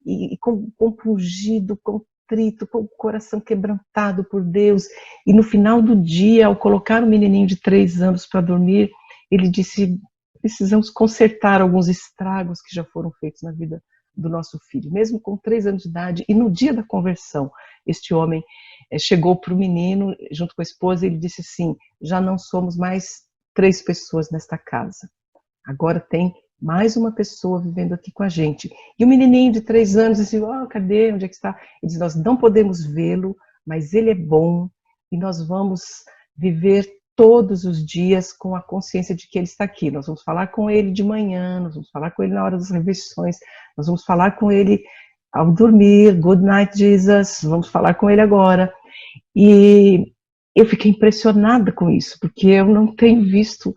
Speaker 2: e compungido, contrito, com o coração quebrantado por Deus. E no final do dia, ao colocar o menininho de 3 anos para dormir, ele disse: precisamos consertar alguns estragos que já foram feitos na vida do nosso filho, mesmo com 3 anos de idade. E no dia da conversão, este homem chegou para o menino, junto com a esposa, e ele disse assim: já não somos mais 3 pessoas nesta casa, agora tem mais uma pessoa vivendo aqui com a gente. E o menininho de 3 anos disse: oh, cadê? Onde é que está? Ele disse: nós não podemos vê-lo, mas ele é bom, e nós vamos viver todos os dias com a consciência de que ele está aqui. Nós vamos falar com ele de manhã, nós vamos falar com ele na hora das refeições, nós vamos falar com ele ao dormir, good night Jesus, vamos falar com ele agora. E eu fiquei impressionada com isso, porque eu não tenho visto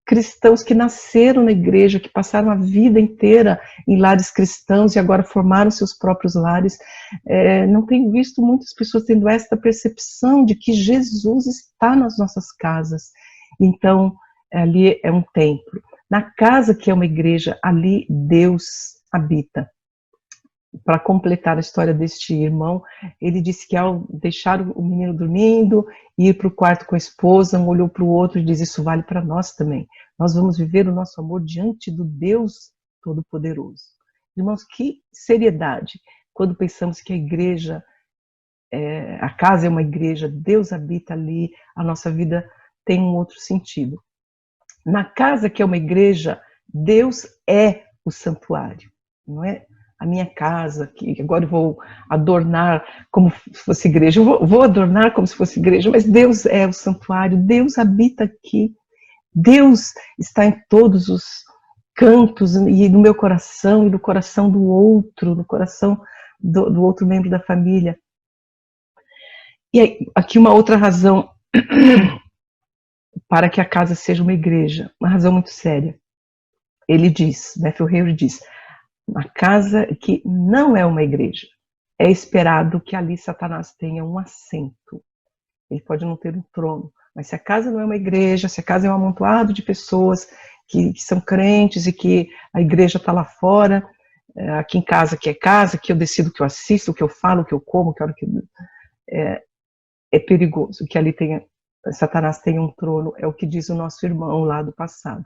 Speaker 2: cristãos que nasceram na igreja, que passaram a vida inteira em lares cristãos e agora formaram seus próprios lares. Não tenho visto muitas pessoas tendo esta percepção de que Jesus está nas nossas casas. Então, ali é um templo. Na casa que é uma igreja, ali Deus habita. Para completar a história deste irmão, ele disse que ao deixar o menino dormindo, ir para o quarto com a esposa, um olhou para o outro e diz: isso vale para nós também. Nós vamos viver o nosso amor diante do Deus Todo-Poderoso. Irmãos, que seriedade quando pensamos que a igreja, a casa é uma igreja, Deus habita ali, a nossa vida tem um outro sentido. Na casa que é uma igreja, Deus é o santuário, não é? A minha casa, que agora eu vou adornar como se fosse igreja, eu vou adornar como se fosse igreja, mas Deus é o santuário, Deus habita aqui, Deus está em todos os cantos, e no meu coração, e no coração do outro, no coração do outro membro da família. E aí, aqui uma outra razão para que a casa seja uma igreja, uma razão muito séria. Ele diz, Matthew Henry diz: na casa que não é uma igreja, é esperado que ali Satanás tenha um assento. Ele pode não ter um trono, mas se a casa não é uma igreja, se a casa é um amontoado de pessoas que são crentes e que a igreja está lá fora, aqui em casa que é casa, que eu decido o que eu assisto, o que eu falo, o que eu como, que hora que é perigoso que ali Satanás tenha um trono, é o que diz o nosso irmão lá do passado.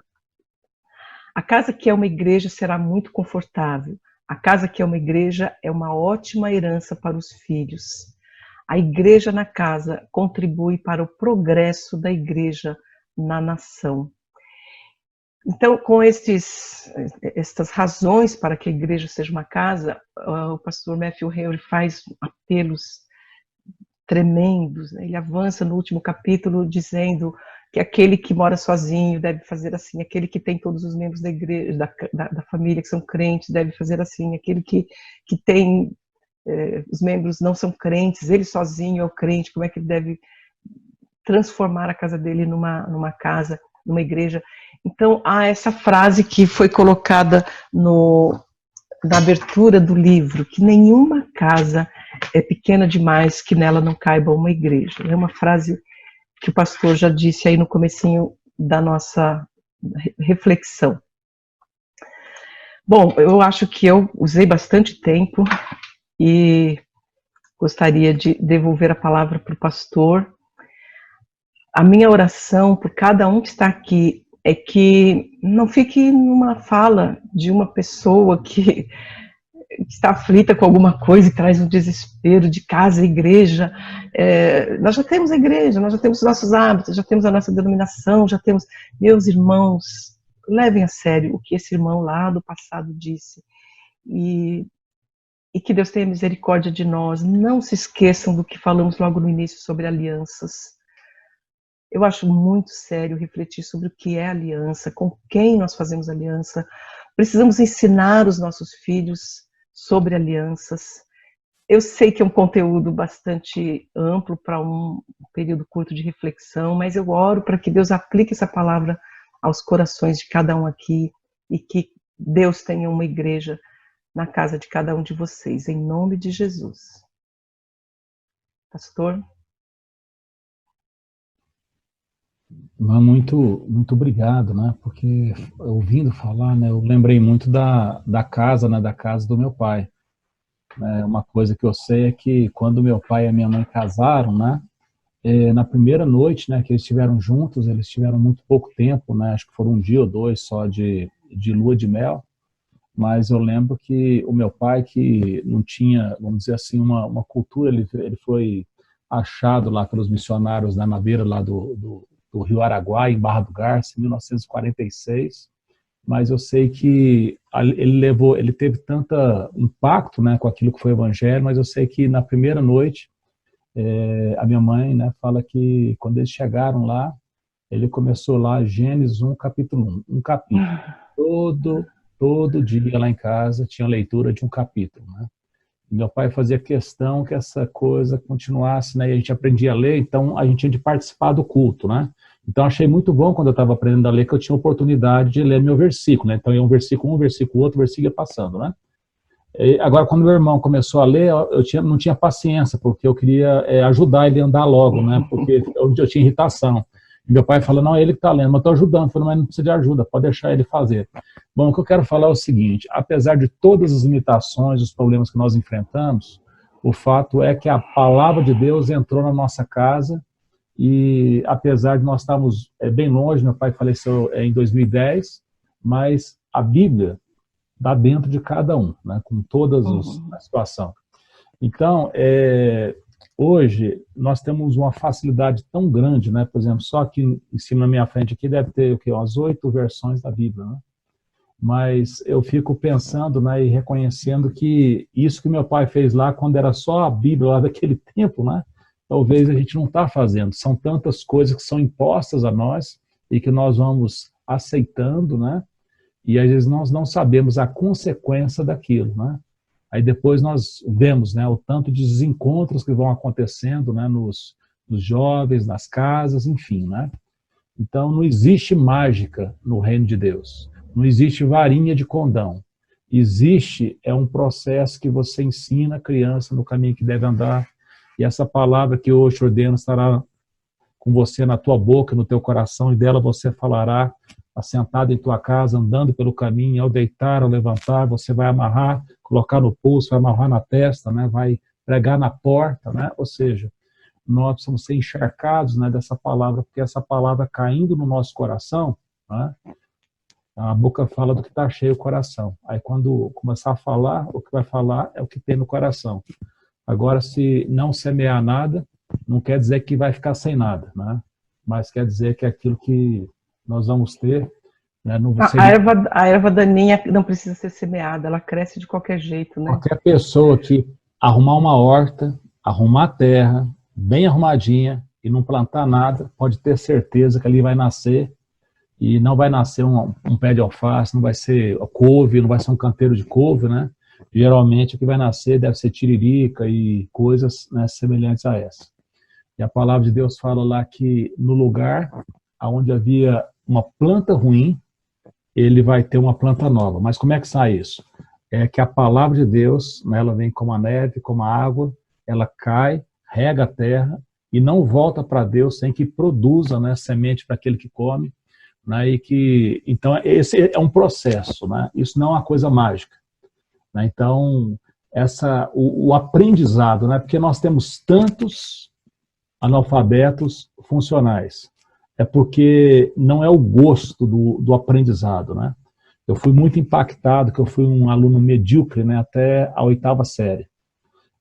Speaker 2: A casa que é uma igreja será muito confortável. A casa que é uma igreja é uma ótima herança para os filhos. A igreja na casa contribui para o progresso da igreja na nação. Então, com estas razões para que a igreja seja uma casa, o pastor Matthew Henry faz apelos tremendos, né? Ele avança no último capítulo dizendo que aquele que mora sozinho deve fazer assim, aquele que tem todos os membros da igreja, da família que são crentes deve fazer assim, aquele que tem os membros não são crentes, ele sozinho é o crente, como é que ele deve transformar a casa dele numa casa, numa igreja. Então há essa frase que foi colocada na abertura do livro, que nenhuma casa é pequena demais que nela não caiba uma igreja. É uma frase que o pastor já disse aí no comecinho da nossa reflexão. Bom, eu acho que eu usei bastante tempo e gostaria de devolver a palavra para o pastor. A minha oração por cada um que está aqui é que não fique numa fala de uma pessoa que está aflita com alguma coisa e traz um desespero de casa e igreja. Nós já temos a igreja, nós já temos os nossos hábitos, já temos a nossa denominação, já temos... Meus irmãos, levem a sério o que esse irmão lá do passado disse. E que Deus tenha misericórdia de nós. Não se esqueçam do que falamos logo no início sobre alianças. Eu acho muito sério refletir sobre o que é aliança, com quem nós fazemos aliança. Precisamos ensinar os nossos filhos sobre alianças. Eu sei que é um conteúdo bastante amplo para um período curto de reflexão, mas eu oro para que Deus aplique essa palavra aos corações de cada um aqui e que Deus tenha uma igreja na casa de cada um de vocês, em nome de Jesus. Pastor?
Speaker 1: Muito obrigado, né? Porque ouvindo falar, né, eu lembrei muito da casa, né, da casa do meu pai. Uma coisa que eu sei é que quando meu pai e a minha mãe casaram, né, na primeira noite, né, que eles estiveram juntos, eles tiveram muito pouco tempo, né, acho que foram um dia ou dois só de lua de mel, mas eu lembro que o meu pai, que não tinha, vamos dizer assim, uma cultura, ele foi achado lá pelos missionários, né, na beira lá do Rio Araguaia, em Barra do Garça, em 1946, mas eu sei que ele teve tanto impacto, né, com aquilo que foi o evangelho, mas eu sei que na primeira noite, a minha mãe, né, fala que quando eles chegaram lá, ele começou lá Gênesis 1, capítulo 1, um capítulo. Todo dia lá em casa tinha leitura de um capítulo, né? E meu pai fazia questão que essa coisa continuasse, né? E a gente aprendia a ler, então a gente tinha de participar do culto, né? Então achei muito bom quando eu estava aprendendo a ler que eu tinha oportunidade de ler meu versículo, né? Então ia um versículo, outro versículo ia passando, né? E agora quando meu irmão começou a ler, não tinha paciência, porque eu queria ajudar ele a andar logo, né? Porque eu tinha irritação. E meu pai falou, não, é ele que está lendo, mas eu estou ajudando. Eu falei, mas não precisa de ajuda, pode deixar ele fazer. Bom, o que eu quero falar é o seguinte, apesar de todas as limitações, os problemas que nós enfrentamos, o fato é que a palavra de Deus entrou na nossa casa e apesar de nós estarmos bem longe, meu pai faleceu em 2010, mas a Bíblia está dentro de cada um, né, com todas a situação. Então, hoje nós temos uma facilidade tão grande, né, por exemplo, só aqui em cima na minha frente aqui deve ter o quê? Umas 8 versões da Bíblia, né? Mas eu fico pensando, né, e reconhecendo que isso que meu pai fez lá, quando era só a Bíblia lá daquele tempo, né, talvez a gente não está fazendo. São tantas coisas que são impostas a nós e que nós vamos aceitando, né, e às vezes nós não sabemos a consequência daquilo, né. Aí depois nós vemos, né, o tanto de desencontros que vão acontecendo, né, nos jovens, nas casas, enfim, né. Então não existe mágica no reino de Deus. Não existe varinha de condão. Existe um processo que você ensina a criança no caminho que deve andar. E essa palavra que hoje ordeno estará com você na tua boca, no teu coração, e dela você falará, assentado em tua casa, andando pelo caminho, ao deitar, ao levantar, você vai amarrar, colocar no pulso, vai amarrar na testa, né? Vai pregar na porta, né? Ou seja, nós precisamos ser encharcados, né, dessa palavra, porque essa palavra caindo no nosso coração, né, a boca fala do que está cheio o coração. Aí quando começar a falar, o que vai falar é o que tem no coração. Agora, se não semear nada, não quer dizer que vai ficar sem nada, né? Mas quer dizer que é aquilo que nós vamos ter, né, não vai ser...
Speaker 2: A erva daninha não precisa ser semeada, ela cresce de qualquer jeito, né?
Speaker 1: Qualquer pessoa que arrumar uma horta, arrumar a terra, bem arrumadinha, e não plantar nada, pode ter certeza que ali vai nascer. E não vai nascer um pé de alface, não vai ser couve, não vai ser um canteiro de couve, né? Geralmente o que vai nascer deve ser tiririca e coisas, né, semelhantes a essa. E a palavra de Deus fala lá que no lugar onde havia uma planta ruim, ele vai ter uma planta nova. Mas como é que sai isso? É que a palavra de Deus, né, ela vem como a neve, como a água, ela cai, rega a terra e não volta para Deus sem que produza, né, semente para aquele que come. Né, e que, então, esse é um processo, né? Isso não é uma coisa mágica. Né? Então, o aprendizado, né? Porque nós temos tantos analfabetos funcionais, é porque não é o gosto do aprendizado. Né? Eu fui muito impactado, que eu fui um aluno medíocre, né, até a 8ª série.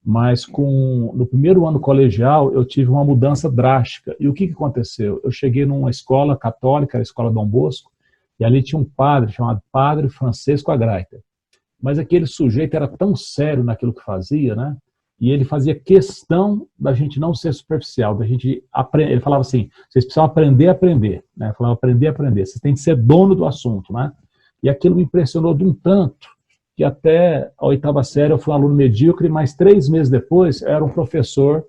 Speaker 1: Mas no primeiro ano colegial eu tive uma mudança drástica. E o que aconteceu? Eu cheguei numa escola católica, a escola Dom Bosco, e ali tinha um padre chamado Padre Francisco Agraita. Mas aquele sujeito era tão sério naquilo que fazia, né? E ele fazia questão da gente não ser superficial, da gente aprender. Ele falava assim, vocês precisam aprender a aprender. Né? Ele falava aprender a aprender, vocês têm que ser dono do assunto. Né? E aquilo me impressionou de um tanto, que até a 8ª série eu fui um aluno medíocre, mas 3 meses depois eu era um professor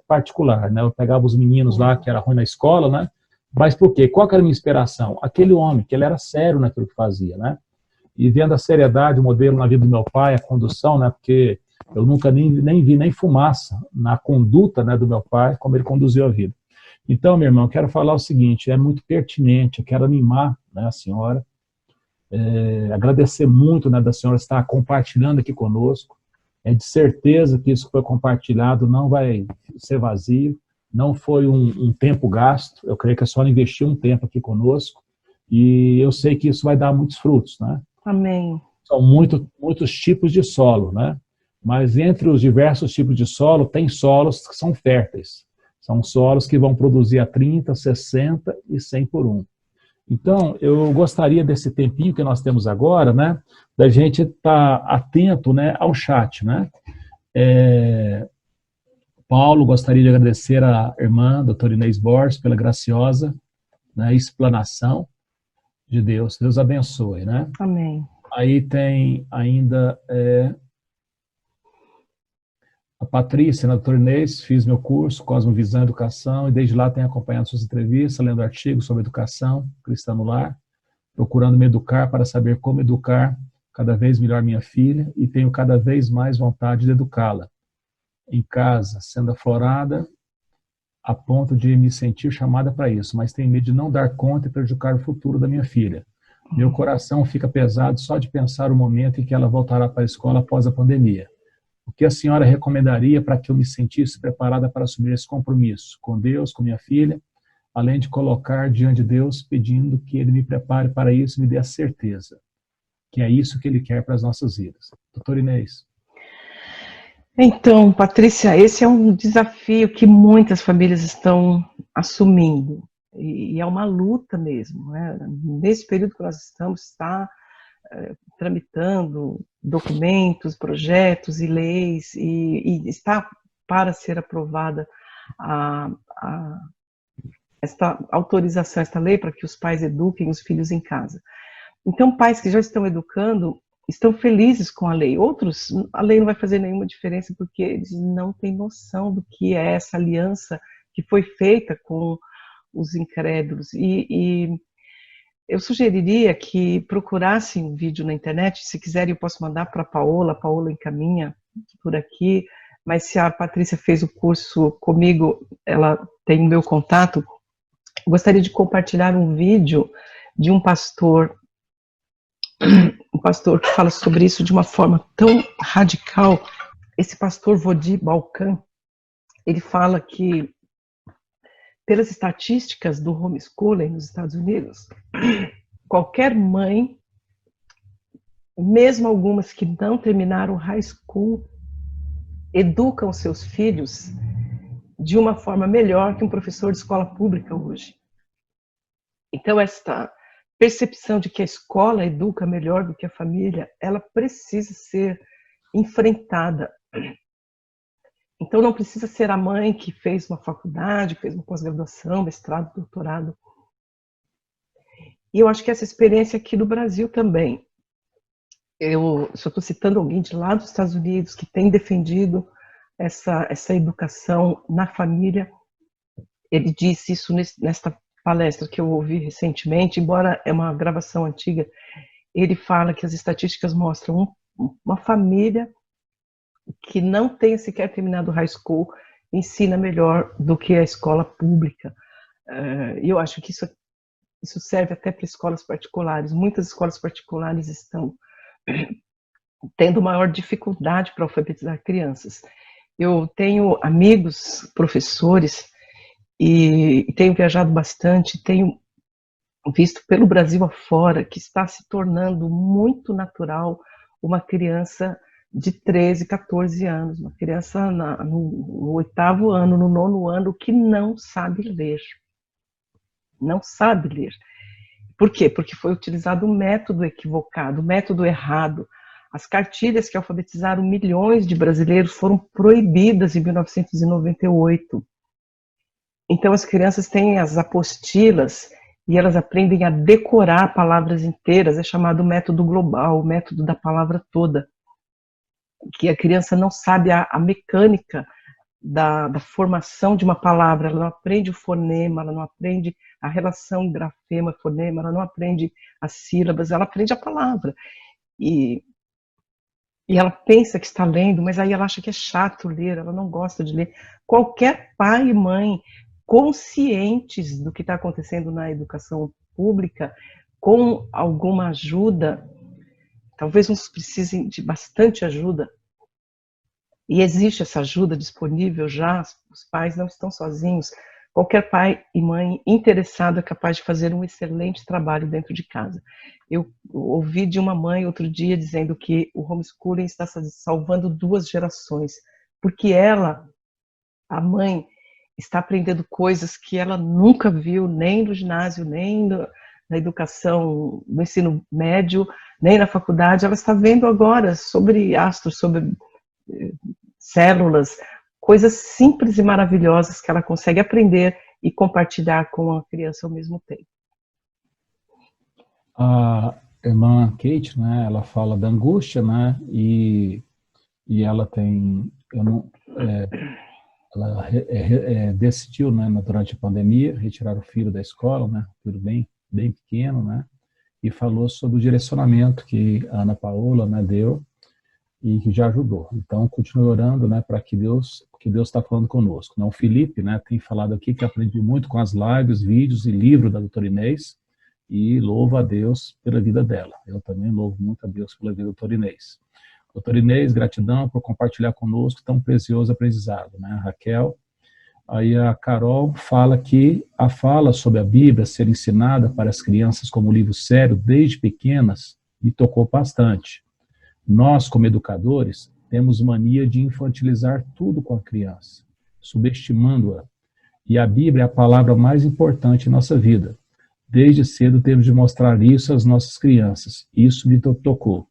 Speaker 1: particular, né? Eu pegava os meninos lá que era ruim na escola, né? Mas por quê? Qual que era a minha inspiração? Aquele homem, que ele era sério naquilo que fazia, né? E vendo a seriedade, o modelo na vida do meu pai, a condução, né? Porque eu nunca nem vi nem fumaça na conduta, né, do meu pai, como ele conduziu a vida. Então, meu irmão, eu quero falar o seguinte, é muito pertinente, eu quero animar, né, a senhora, agradecer muito, né, da senhora estar compartilhando aqui conosco. É de certeza que isso que foi compartilhado não vai ser vazio, não foi um tempo gasto, eu creio que a senhora investiu um tempo aqui conosco, e eu sei que isso vai dar muitos frutos, né?
Speaker 2: Amém.
Speaker 1: São muitos tipos de solo, né? Mas entre os diversos tipos de solo, tem solos que são férteis. São solos que vão produzir a 30, 60 e 100 por 1. Então, eu gostaria desse tempinho que nós temos agora, né, da gente estar atento, né, ao chat, né? Paulo, gostaria de agradecer à irmã, doutora Inês Borges, pela graciosa, né, explanação de Deus. Deus abençoe, né?
Speaker 2: Amém.
Speaker 1: Aí tem ainda a Patrícia, na doutora Inês, fiz meu curso, Cosmovisão e Educação, e desde lá tenho acompanhado suas entrevistas, lendo artigos sobre educação cristã no lar, procurando me educar para saber como educar cada vez melhor minha filha, e tenho cada vez mais vontade de educá-la. Em casa, sendo aflorada, a ponto de me sentir chamada para isso, mas tenho medo de não dar conta e prejudicar o futuro da minha filha. Meu coração fica pesado só de pensar o momento em que ela voltará para a escola após a pandemia. O que a senhora recomendaria para que eu me sentisse preparada para assumir esse compromisso com Deus, com minha filha, além de colocar diante de Deus, pedindo que Ele me prepare para isso e me dê a certeza que é isso que Ele quer para as nossas vidas. Doutora Inês.
Speaker 2: Então, Patrícia, esse é um desafio que muitas famílias estão assumindo, e é uma luta mesmo, né? Nesse período que nós estamos, está tramitando documentos, projetos e leis, e está para ser aprovada esta autorização, esta lei para que os pais eduquem os filhos em casa. Então, pais que já estão educando estão felizes com a lei. Outros, a lei não vai fazer nenhuma diferença porque eles não têm noção do que é essa aliança que foi feita com os incrédulos. E eu sugeriria que procurassem um vídeo na internet. Se quiserem, eu posso mandar para a Paola encaminha por aqui. Mas se a Patrícia fez o curso comigo, ela tem o meu contato. Eu gostaria de compartilhar um vídeo de um pastor que fala sobre isso de uma forma tão radical. Esse pastor Vodi Balkan, ele fala que, pelas estatísticas do homeschooling nos Estados Unidos, qualquer mãe, mesmo algumas que não terminaram high school, educam seus filhos de uma forma melhor que um professor de escola pública hoje. Então, esta percepção de que a escola educa melhor do que a família, ela precisa ser enfrentada. Então, não precisa ser a mãe que fez uma faculdade, fez uma pós-graduação, mestrado, doutorado. E eu acho que essa experiência aqui no Brasil também. Eu só estou citando alguém de lá dos Estados Unidos que tem defendido essa educação na família. Ele disse isso nesta palestra que eu ouvi recentemente, embora é uma gravação antiga. Ele fala que as estatísticas mostram uma família que não tenha sequer terminado high school ensina melhor do que a escola pública. E eu acho que isso serve até para escolas particulares. Muitas escolas particulares estão tendo maior dificuldade para alfabetizar crianças. Eu tenho amigos, professores, e tenho viajado bastante, tenho visto pelo Brasil afora que está se tornando muito natural uma criança de 13, 14 anos, uma criança no 8º ano, no 9º ano, que não sabe ler. Não sabe ler. Por quê? Porque foi utilizado um método equivocado, um método errado. As cartilhas que alfabetizaram milhões de brasileiros foram proibidas em 1998. Então, as crianças têm as apostilas e elas aprendem a decorar palavras inteiras. É chamado método global, o método da palavra toda. Que a criança não sabe a mecânica da formação de uma palavra, ela não aprende o fonema, ela não aprende a relação grafema-fonema, ela não aprende as sílabas, ela aprende a palavra. E ela pensa que está lendo, mas aí ela acha que é chato ler, ela não gosta de ler. Qualquer pai e mãe conscientes do que está acontecendo na educação pública, com alguma ajuda, talvez uns precisem de bastante ajuda, e existe essa ajuda disponível já, os pais não estão sozinhos. Qualquer pai e mãe interessado é capaz de fazer um excelente trabalho dentro de casa. Eu ouvi de uma mãe outro dia dizendo que o homeschooling está salvando 2 gerações, porque ela, a mãe, está aprendendo coisas que ela nunca viu, nem no ginásio, nem na educação, no ensino médio, nem na faculdade. Ela está vendo agora sobre astros, sobre células, coisas simples e maravilhosas que ela consegue aprender e compartilhar com a criança ao mesmo tempo.
Speaker 1: A irmã Kate, né, ela fala da angústia, né, e ela tem, ela decidiu, né, durante a pandemia, retirar o filho da escola, né, um filho bem pequeno, né, e falou sobre o direcionamento que a Ana Paola, né, deu e que já ajudou. Então, continue orando, né, para que Deus está falando conosco. Não, o Felipe, né, tem falado aqui que aprendi muito com as lives, vídeos e livros da doutora Inês, e louvo a Deus pela vida dela. Eu também louvo muito a Deus pela vida da doutora Inês. Doutora Inês, gratidão por compartilhar conosco tão precioso aprendizado, né, Raquel? Aí a Carol fala que a fala sobre a Bíblia ser ensinada para as crianças como livro sério desde pequenas me tocou bastante. Nós, como educadores, temos mania de infantilizar tudo com a criança, subestimando-a. E a Bíblia é a palavra mais importante em nossa vida. Desde cedo temos de mostrar isso às nossas crianças. Isso me tocou.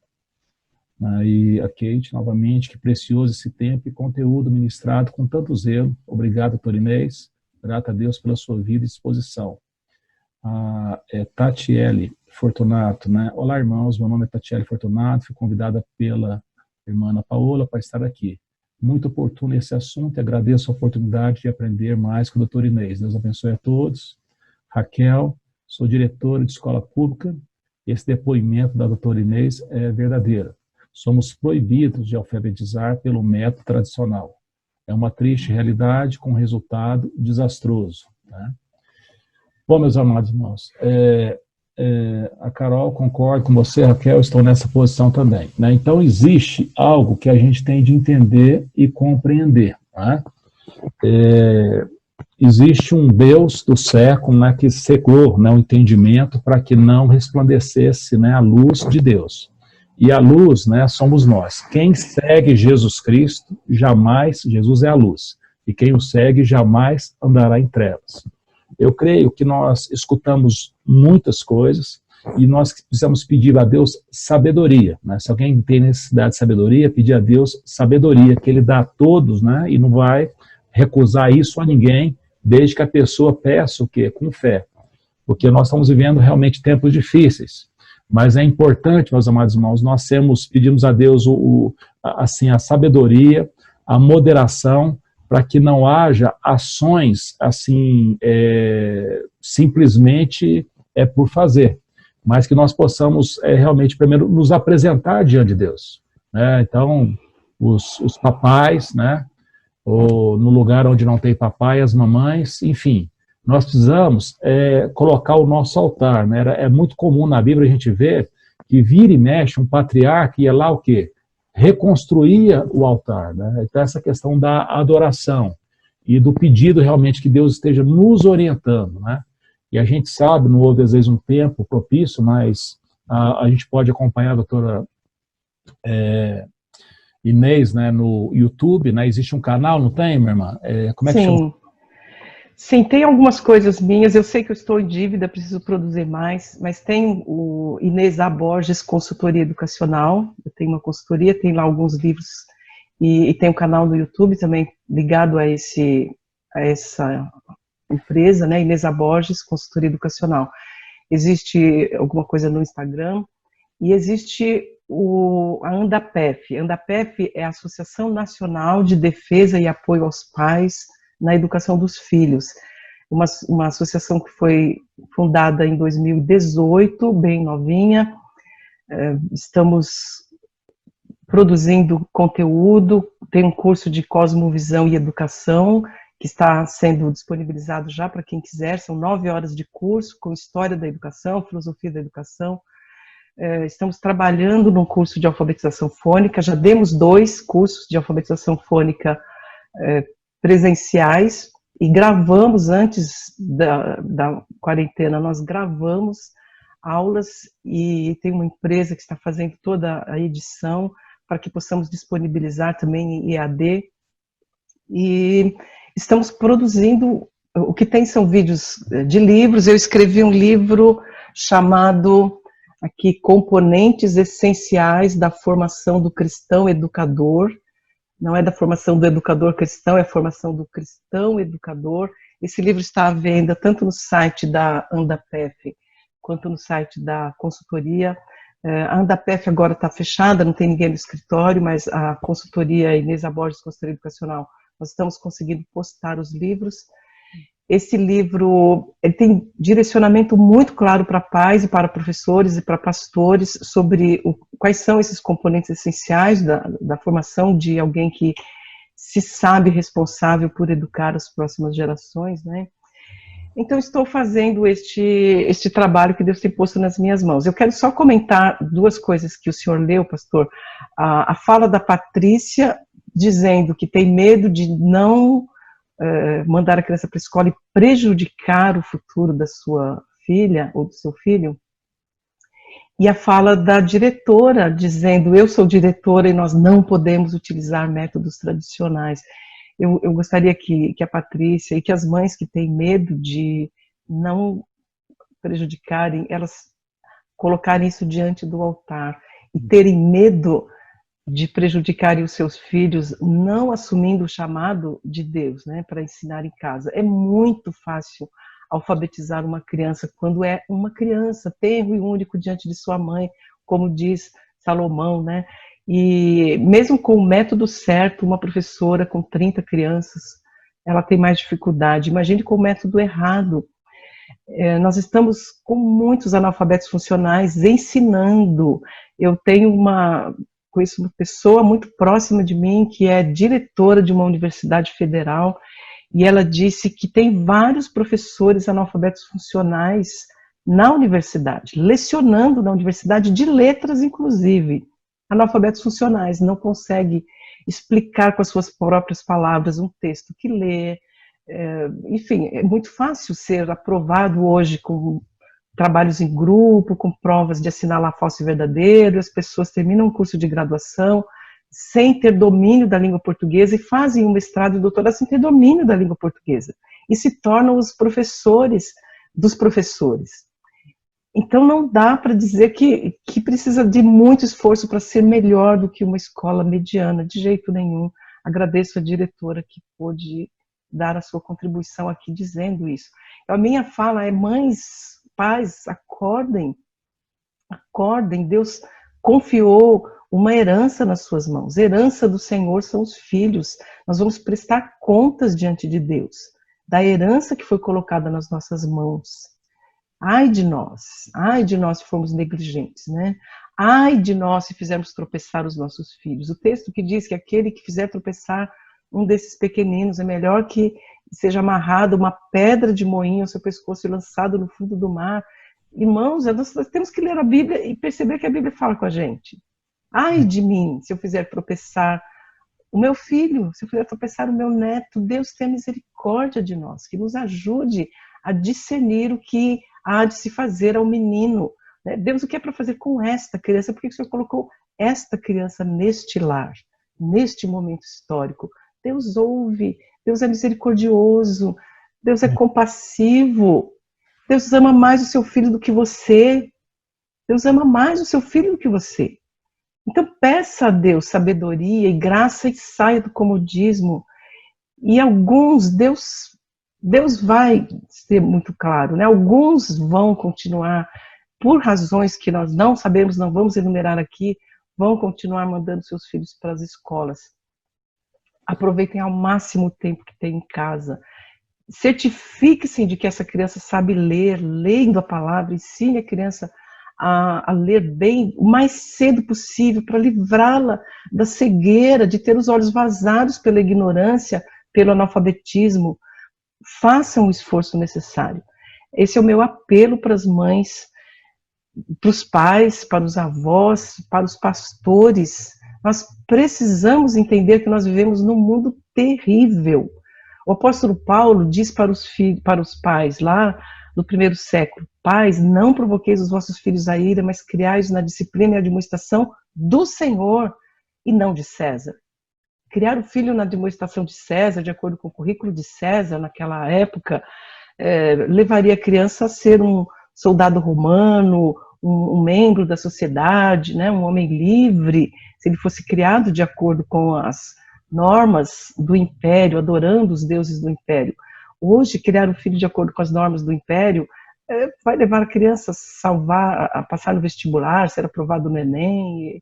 Speaker 1: Aí a Kate, novamente, que precioso esse tempo e conteúdo ministrado com tanto zelo. Obrigado, doutor Inês. Grato a Deus pela sua vida e disposição. Tatiele Fortunato, né? Olá, irmãos, meu nome é Tatiele Fortunato, fui convidada pela irmã Ana Paola para estar aqui. Muito oportuno esse assunto e agradeço a oportunidade de aprender mais com o doutor Inês. Deus abençoe a todos. Raquel, sou diretora de escola pública. Esse depoimento da doutora Inês é verdadeiro. Somos proibidos de alfabetizar pelo método tradicional. É uma triste realidade com resultado desastroso, né? Bom, meus amados irmãos, a Carol, concordo com você, Raquel, estou nessa posição também, né? Então, existe algo que a gente tem de entender e compreender, né? Existe um Deus do século, né, que cegou, né, o entendimento para que não resplandecesse, né, a luz de Deus. E a luz, né, somos nós. Quem segue Jesus Cristo, jamais, Jesus é a luz, e quem o segue jamais andará em trevas. Eu creio que nós escutamos muitas coisas e nós precisamos pedir a Deus sabedoria, né? Se alguém tem necessidade de sabedoria, pedir a Deus sabedoria, que Ele dá a todos, né? E não vai recusar isso a ninguém, desde que a pessoa peça o quê? Com fé. Porque nós estamos vivendo realmente tempos difíceis. Mas é importante, meus amados irmãos, nós pedimos a Deus assim, a sabedoria, a moderação, para que não haja ações assim simplesmente por fazer, mas que nós possamos realmente primeiro nos apresentar diante de Deus, né? Então, os papais, né? Ou no lugar onde não tem papai, as mamães, enfim, nós precisamos colocar o nosso altar, né? É muito comum na Bíblia a gente ver que vira e mexe um patriarca ia lá o quê? Reconstruía o altar, né? Então essa questão da adoração e do pedido realmente que Deus esteja nos orientando, né? E a gente sabe, não houve às vezes um tempo propício, mas a gente pode acompanhar a doutora Inês, né, no YouTube, né? Existe um canal, não tem, minha irmã? Como é que chama?
Speaker 2: Sim, tem algumas coisas minhas, eu sei que eu estou em dívida, preciso produzir mais, mas tem o Inês A. Borges Consultoria Educacional, eu tenho uma consultoria, tem lá alguns livros, e tem um canal no YouTube também ligado a essa empresa, né, Inês A. Borges Consultoria Educacional. Existe alguma coisa no Instagram, e existe a ANDAPEF. A ANDAPEF é a Associação Nacional de Defesa e Apoio aos Pais na Educação dos Filhos. Uma associação que foi fundada em 2018, bem novinha. Estamos produzindo conteúdo, tem um curso de cosmovisão e educação, que está sendo disponibilizado já para quem quiser, são 9 horas de curso, com história da educação, filosofia da educação. Estamos trabalhando num curso de alfabetização fônica, já demos 2 cursos de alfabetização fônica presenciais, e gravamos antes da quarentena, nós gravamos aulas, e tem uma empresa que está fazendo toda a edição, para que possamos disponibilizar também em EAD, e estamos produzindo, o que tem são vídeos de livros. Eu escrevi um livro chamado aqui Componentes Essenciais da Formação do Cristão Educador. Não é da formação do educador cristão, é a formação do cristão educador. Esse livro está à venda tanto no site da ANDAPEF quanto no site da consultoria. A ANDAPEF agora está fechada, não tem ninguém no escritório, mas a consultoria Inês Borges, consultoria educacional, nós estamos conseguindo postar os livros. Esse livro ele tem direcionamento muito claro para pais e para professores e para pastores sobre quais são esses componentes essenciais da formação de alguém que se sabe responsável por educar as próximas gerações, né? Então, estou fazendo este trabalho que Deus tem posto nas minhas mãos. Eu quero só comentar 2 coisas que o senhor leu, pastor. A fala da Patrícia, dizendo que tem medo de não mandar a criança para a escola e prejudicar o futuro da sua filha ou do seu filho. E a fala da diretora, dizendo, eu sou diretora e nós não podemos utilizar métodos tradicionais. Eu gostaria que a Patrícia e que as mães que têm medo de não prejudicarem, elas colocarem isso diante do altar e terem medo de prejudicarem os seus filhos, não assumindo o chamado de Deus, né, para ensinar em casa. É muito fácil alfabetizar uma criança quando é uma criança, tenro e único diante de sua mãe, como diz Salomão, né? E mesmo com o método certo, uma professora com 30 crianças, ela tem mais dificuldade. Imagine com o método errado. Nós estamos com muitos analfabetos funcionais ensinando. Eu conheço uma pessoa muito próxima de mim que é diretora de uma universidade federal, e ela disse que tem vários professores analfabetos funcionais na universidade, lecionando na universidade de letras, inclusive. Analfabetos funcionais, não consegue explicar com as suas próprias palavras um texto que lê. Enfim, é muito fácil ser aprovado hoje com trabalhos em grupo, com provas de assinalar falso e verdadeiro. As pessoas terminam um curso de graduação sem ter domínio da língua portuguesa e fazem um mestrado e doutorado sem ter domínio da língua portuguesa. E se tornam os professores dos professores. Então não dá para dizer que precisa de muito esforço para ser melhor do que uma escola mediana, de jeito nenhum. Agradeço a diretora que pôde dar a sua contribuição aqui dizendo isso. A minha fala é, mães, pais, acordem, Deus confiou uma herança nas suas mãos. Herança do Senhor são os filhos. Nós vamos prestar contas diante de Deus, da herança que foi colocada nas nossas mãos. Ai de nós se formos negligentes, né? Ai de nós se fizermos tropeçar os nossos filhos. O texto que diz que aquele que fizer tropeçar um desses pequeninos é melhor que seja amarrado uma pedra de moinho ao seu pescoço e lançado no fundo do mar. Irmãos, nós temos que ler a Bíblia e perceber que a Bíblia fala com a gente. Ai de mim se eu fizer tropeçar o meu filho, se eu fizer tropeçar o meu neto. Deus tenha misericórdia de nós, que nos ajude a discernir o que há de se fazer ao menino. Deus, o que é para fazer com esta criança? Por que o Senhor colocou esta criança neste lar, neste momento histórico? Deus ouve, Deus é misericordioso, Deus é compassivo, Deus ama mais o seu filho do que você. Deus ama mais o seu filho do que você. Então peça a Deus sabedoria e graça e saia do comodismo. E alguns, Deus vai ser muito claro, né? Alguns vão continuar, por razões que nós não sabemos, não vamos enumerar aqui, vão continuar mandando seus filhos para as escolas. Aproveitem ao máximo o tempo que tem em casa. Certifique-se de que essa criança sabe ler, lendo a palavra, ensine a criança a ler bem o mais cedo possível para livrá-la da cegueira, de ter os olhos vazados pela ignorância, pelo analfabetismo. Façam o esforço necessário. Esse é o meu apelo para as mães, para os pais, para os avós, para os pastores. Nós precisamos entender que nós vivemos num mundo terrível. O apóstolo Paulo diz para os pais, lá no primeiro século, pais, não provoqueis os vossos filhos a ira, mas criai-os na disciplina e admoestação do Senhor e não de César. Criar o filho na admoestação de César, de acordo com o currículo de César, naquela época, levaria a criança a ser um soldado romano, um membro da sociedade, né, um homem livre, se ele fosse criado de acordo com as normas do império, adorando os deuses do império. Hoje, criar um filho de acordo com as normas do império vai levar a criança a passar no vestibular, ser aprovado no Enem.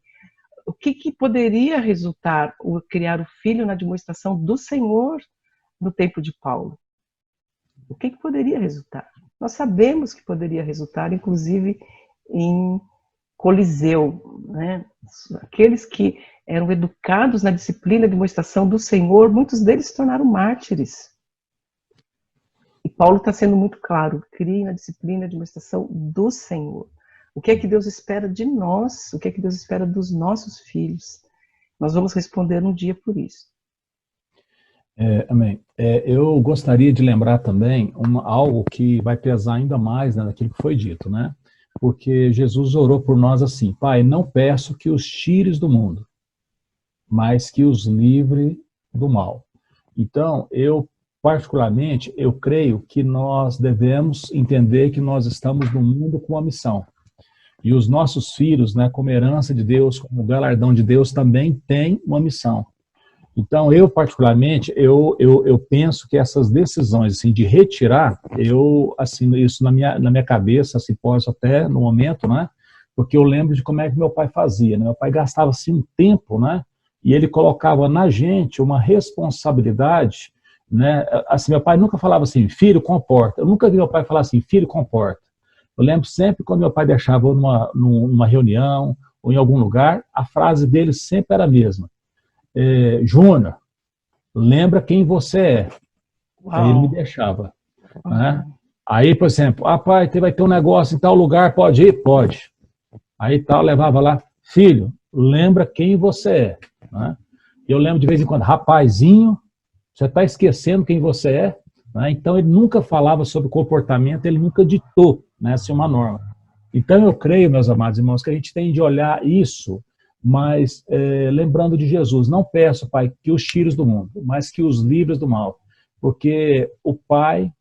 Speaker 2: O que poderia resultar criar o filho na demonstração do Senhor no tempo de Paulo? O que poderia resultar? Nós sabemos que poderia resultar, inclusive, em Coliseu, né? Aqueles que eram educados na disciplina de demonstração do Senhor, muitos deles se tornaram mártires. E Paulo está sendo muito claro, crie na disciplina de demonstração do Senhor. O que é que Deus espera de nós? O que é que Deus espera dos nossos filhos? Nós vamos responder um dia por isso.
Speaker 1: Amém. Eu gostaria de lembrar também algo que vai pesar ainda mais, né, naquilo que foi dito, né? Porque Jesus orou por nós assim: Pai, não peço que os tires do mundo, mas que os livre do mal. Então, particularmente, eu creio que nós devemos entender que nós estamos no mundo com uma missão. E os nossos filhos, né, como herança de Deus, como galardão de Deus, também têm uma missão. Então, eu particularmente, eu penso que essas decisões assim, de retirar, assim, isso na minha cabeça, assim, posso até no momento, né? Porque eu lembro de como é que meu pai fazia, né? Meu pai gastava assim um tempo, né? E ele colocava na gente uma responsabilidade, né? Assim, meu pai nunca falava assim, filho, comporta. Eu nunca vi meu pai falar assim, filho, comporta. Eu lembro sempre quando meu pai deixava numa reunião ou em algum lugar, a frase dele sempre era a mesma. Júnior, lembra quem você é. Uau. Aí ele me deixava. Né? Aí, por exemplo, pai, vai ter um negócio em tal lugar, pode ir? Pode. Aí tal, levava lá, filho, lembra quem você é. Né? Eu lembro de vez em quando, rapazinho, você está esquecendo quem você é? Né? Então ele nunca falava sobre comportamento, ele nunca ditou, né, assim, uma norma. Então eu creio, meus amados irmãos, que a gente tem de olhar isso, mas lembrando de Jesus, não peço, Pai, que os tires do mundo, mas que os livres do mal. Porque o pai,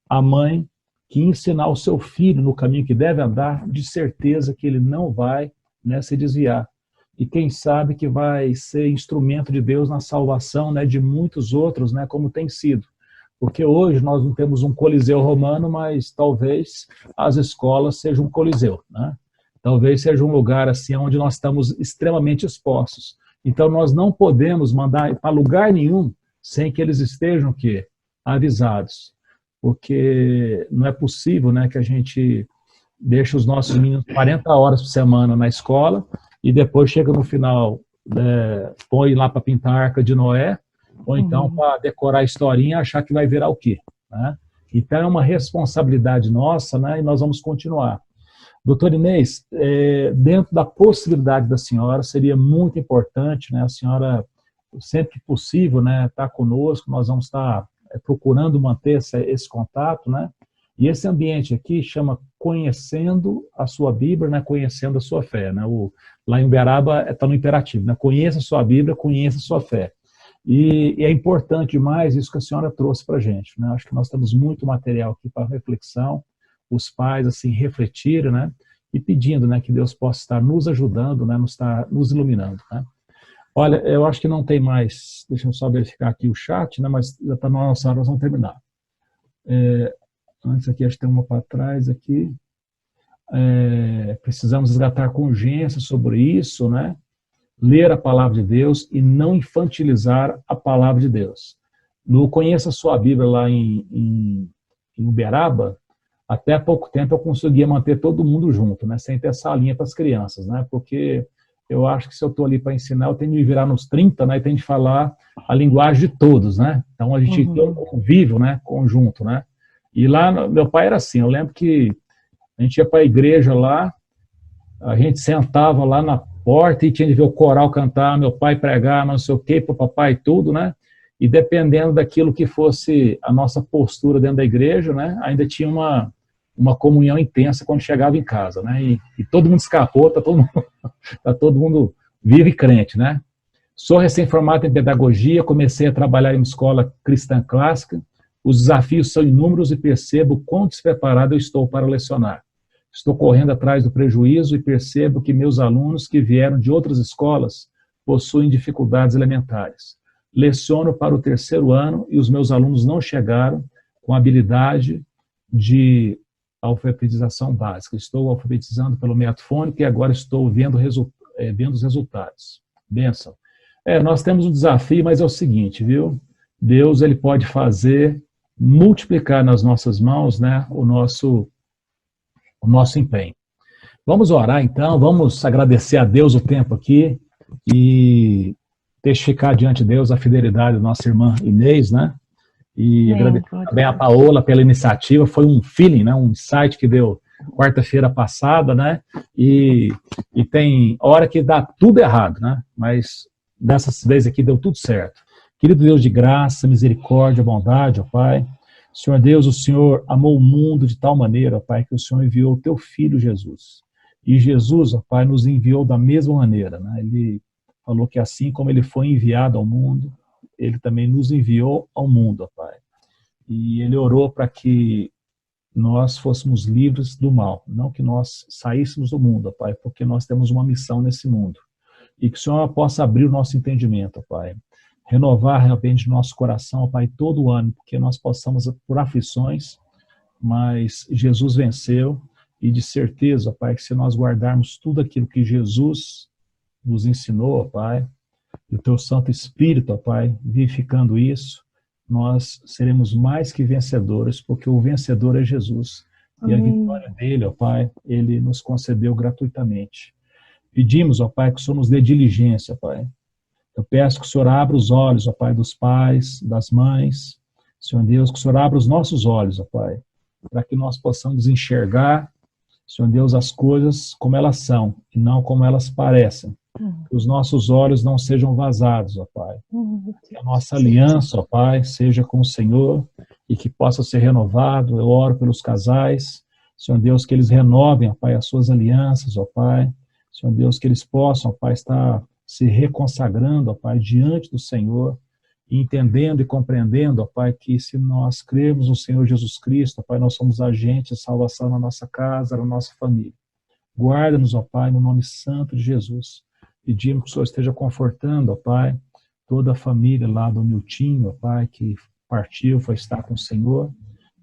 Speaker 1: a mãe, que ensinar o seu filho no caminho que deve andar, de certeza que ele não vai, né, se desviar. E quem sabe que vai ser instrumento de Deus na salvação, né, de muitos outros, né, como tem sido. Porque hoje nós não temos um coliseu romano, mas talvez as escolas sejam um coliseu, né? Talvez seja um lugar assim onde nós estamos extremamente expostos. Então nós não podemos mandar para lugar nenhum sem que eles estejam avisados. Porque não é possível, né, que a gente deixe os nossos meninos 40 horas por semana na escola e depois chega no final, põe lá para pintar a Arca de Noé, ou então para decorar a historinha e achar que vai virar o quê? Né? Então é uma responsabilidade nossa, né, e nós vamos continuar. Doutor Inês, dentro da possibilidade da senhora, seria muito importante, né, a senhora, sempre que possível, né, estar conosco, nós vamos estar procurando manter esse contato, né, e esse ambiente aqui chama Conhecendo a Sua Bíblia, né, Conhecendo a Sua Fé, né, lá em Uberaba está no imperativo, né, conheça a sua Bíblia, conheça a sua fé. E é importante demais isso que a senhora trouxe para a gente, né, acho que nós temos muito material aqui para reflexão, os pais assim refletirem, né, e pedindo, né, que Deus possa estar nos ajudando, né, nos iluminando, né. Olha, eu acho que não tem mais, deixa eu só verificar aqui o chat, né, mas já está na nossa hora, nós vamos terminar. Antes aqui, acho que tem uma para trás aqui. Precisamos resgatar com urgência sobre isso, né, ler a palavra de Deus e não infantilizar a palavra de Deus. No Conheça a Sua Bíblia lá em Uberaba, até há pouco tempo eu conseguia manter todo mundo junto, né, sem ter salinha para as crianças, né, porque eu acho que se eu estou ali para ensinar, eu tenho que me virar nos 30, né, e tenho que falar a linguagem de todos, né, então a gente tem um convívio, né, conjunto, né, e lá meu pai era assim, eu lembro que a gente ia para a igreja lá, a gente sentava lá na porta e tinha de ver o coral cantar, meu pai pregar, não sei o quê, para o papai e tudo, né? E dependendo daquilo que fosse a nossa postura dentro da igreja, né? Ainda tinha uma comunhão intensa quando chegava em casa, né? E todo mundo escapou, tá todo mundo vivo e crente, né? Sou recém-formado em pedagogia, comecei a trabalhar em uma escola cristã clássica. Os desafios são inúmeros e percebo quão despreparado eu estou para lecionar. Estou correndo atrás do prejuízo e percebo que meus alunos que vieram de outras escolas possuem dificuldades elementares. Leciono para o 3º ano e os meus alunos não chegaram com habilidade de alfabetização básica. Estou alfabetizando pelo método fônico e agora estou vendo os resultados. Bênção. Nós temos um desafio, mas é o seguinte, viu? Deus, ele pode multiplicar nas nossas mãos, né, o nosso empenho. Vamos orar então, vamos agradecer a Deus o tempo aqui e testificar diante de Deus a fidelidade da nossa irmã Inês, né? E agradecer também a Paola pela iniciativa, foi um feeling, né? Um insight que deu quarta-feira passada, né? E tem hora que dá tudo errado, né? Mas dessas vezes aqui deu tudo certo. Querido Deus de graça, misericórdia, bondade, ó Pai, Senhor Deus, o Senhor amou o mundo de tal maneira, ó Pai, que o Senhor enviou o teu Filho Jesus. E Jesus, ó Pai, nos enviou da mesma maneira, né? Ele falou que assim como ele foi enviado ao mundo, ele também nos enviou ao mundo, ó Pai. E ele orou para que nós fôssemos livres do mal, não que nós saíssemos do mundo, ó Pai, porque nós temos uma missão nesse mundo. E que o Senhor possa abrir o nosso entendimento, ó Pai. Renovar realmente o nosso coração, ó Pai, todo o ano, porque nós possamos por aflições, mas Jesus venceu e de certeza, ó Pai, que se nós guardarmos tudo aquilo que Jesus nos ensinou, ó Pai, e o Teu Santo Espírito, ó Pai, vivificando isso, nós seremos mais que vencedores, porque o vencedor é Jesus. Amém. E a vitória dele, ó Pai, ele nos concedeu gratuitamente. Pedimos, ó Pai, que o Senhor nos dê diligência, ó Pai. Eu peço que o Senhor abra os olhos, ó Pai, dos pais, das mães, Senhor Deus, que o Senhor abra os nossos olhos, ó Pai, para que nós possamos enxergar, Senhor Deus, as coisas como elas são e não como elas parecem. Que os nossos olhos não sejam vazados, ó Pai. Que a nossa aliança, ó Pai, seja com o Senhor e que possa ser renovado. Eu oro pelos casais, Senhor Deus, que eles renovem, ó Pai, as suas alianças, ó Pai. Senhor Deus, que eles possam, ó Pai, estar se reconsagrando, ó Pai, diante do Senhor, entendendo e compreendendo, ó Pai, que se nós cremos no Senhor Jesus Cristo, ó Pai, nós somos agentes de salvação na nossa casa, na nossa família. Guarda-nos, ó Pai, no nome santo de Jesus. Pedimos que o Senhor esteja confortando, ó Pai, toda a família lá do Niltinho, ó Pai, que partiu, foi estar com o Senhor.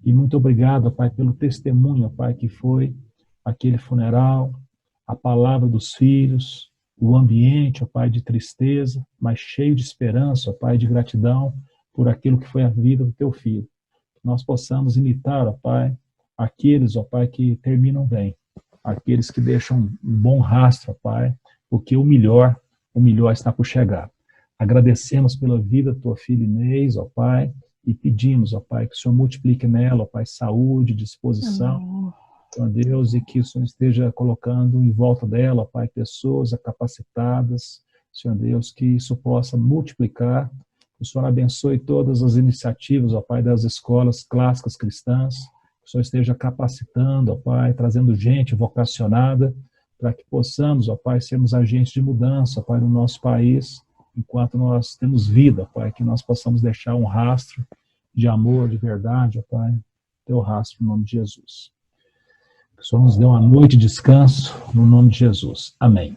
Speaker 1: E muito obrigado, ó Pai, pelo testemunho, ó Pai, que foi aquele funeral, a palavra dos filhos, o ambiente, ó Pai, de tristeza, mas cheio de esperança, ó Pai, de gratidão por aquilo que foi a vida do Teu Filho. Que nós possamos imitar, ó Pai, aqueles, ó Pai, que terminam bem, aqueles que deixam um bom rastro, ó Pai, porque o melhor está por chegar. Agradecemos pela vida da Tua filha Inês, ó Pai, e pedimos, ó Pai, que o Senhor multiplique nela, ó Pai, saúde, disposição, Senhor Deus, e que o Senhor esteja colocando em volta dela, ó Pai, pessoas capacitadas, Senhor Deus, que isso possa multiplicar. Que o Senhor abençoe todas as iniciativas, ó Pai, das escolas clássicas cristãs, que o Senhor esteja capacitando, ó Pai, trazendo gente vocacionada, para que possamos, ó Pai, sermos agentes de mudança, ó Pai, no nosso país, enquanto nós temos vida, ó Pai, que nós possamos deixar um rastro de amor, de verdade, ó Pai, Teu rastro no nome de Jesus. Que o Senhor nos dê uma noite de descanso, no nome de Jesus. Amém.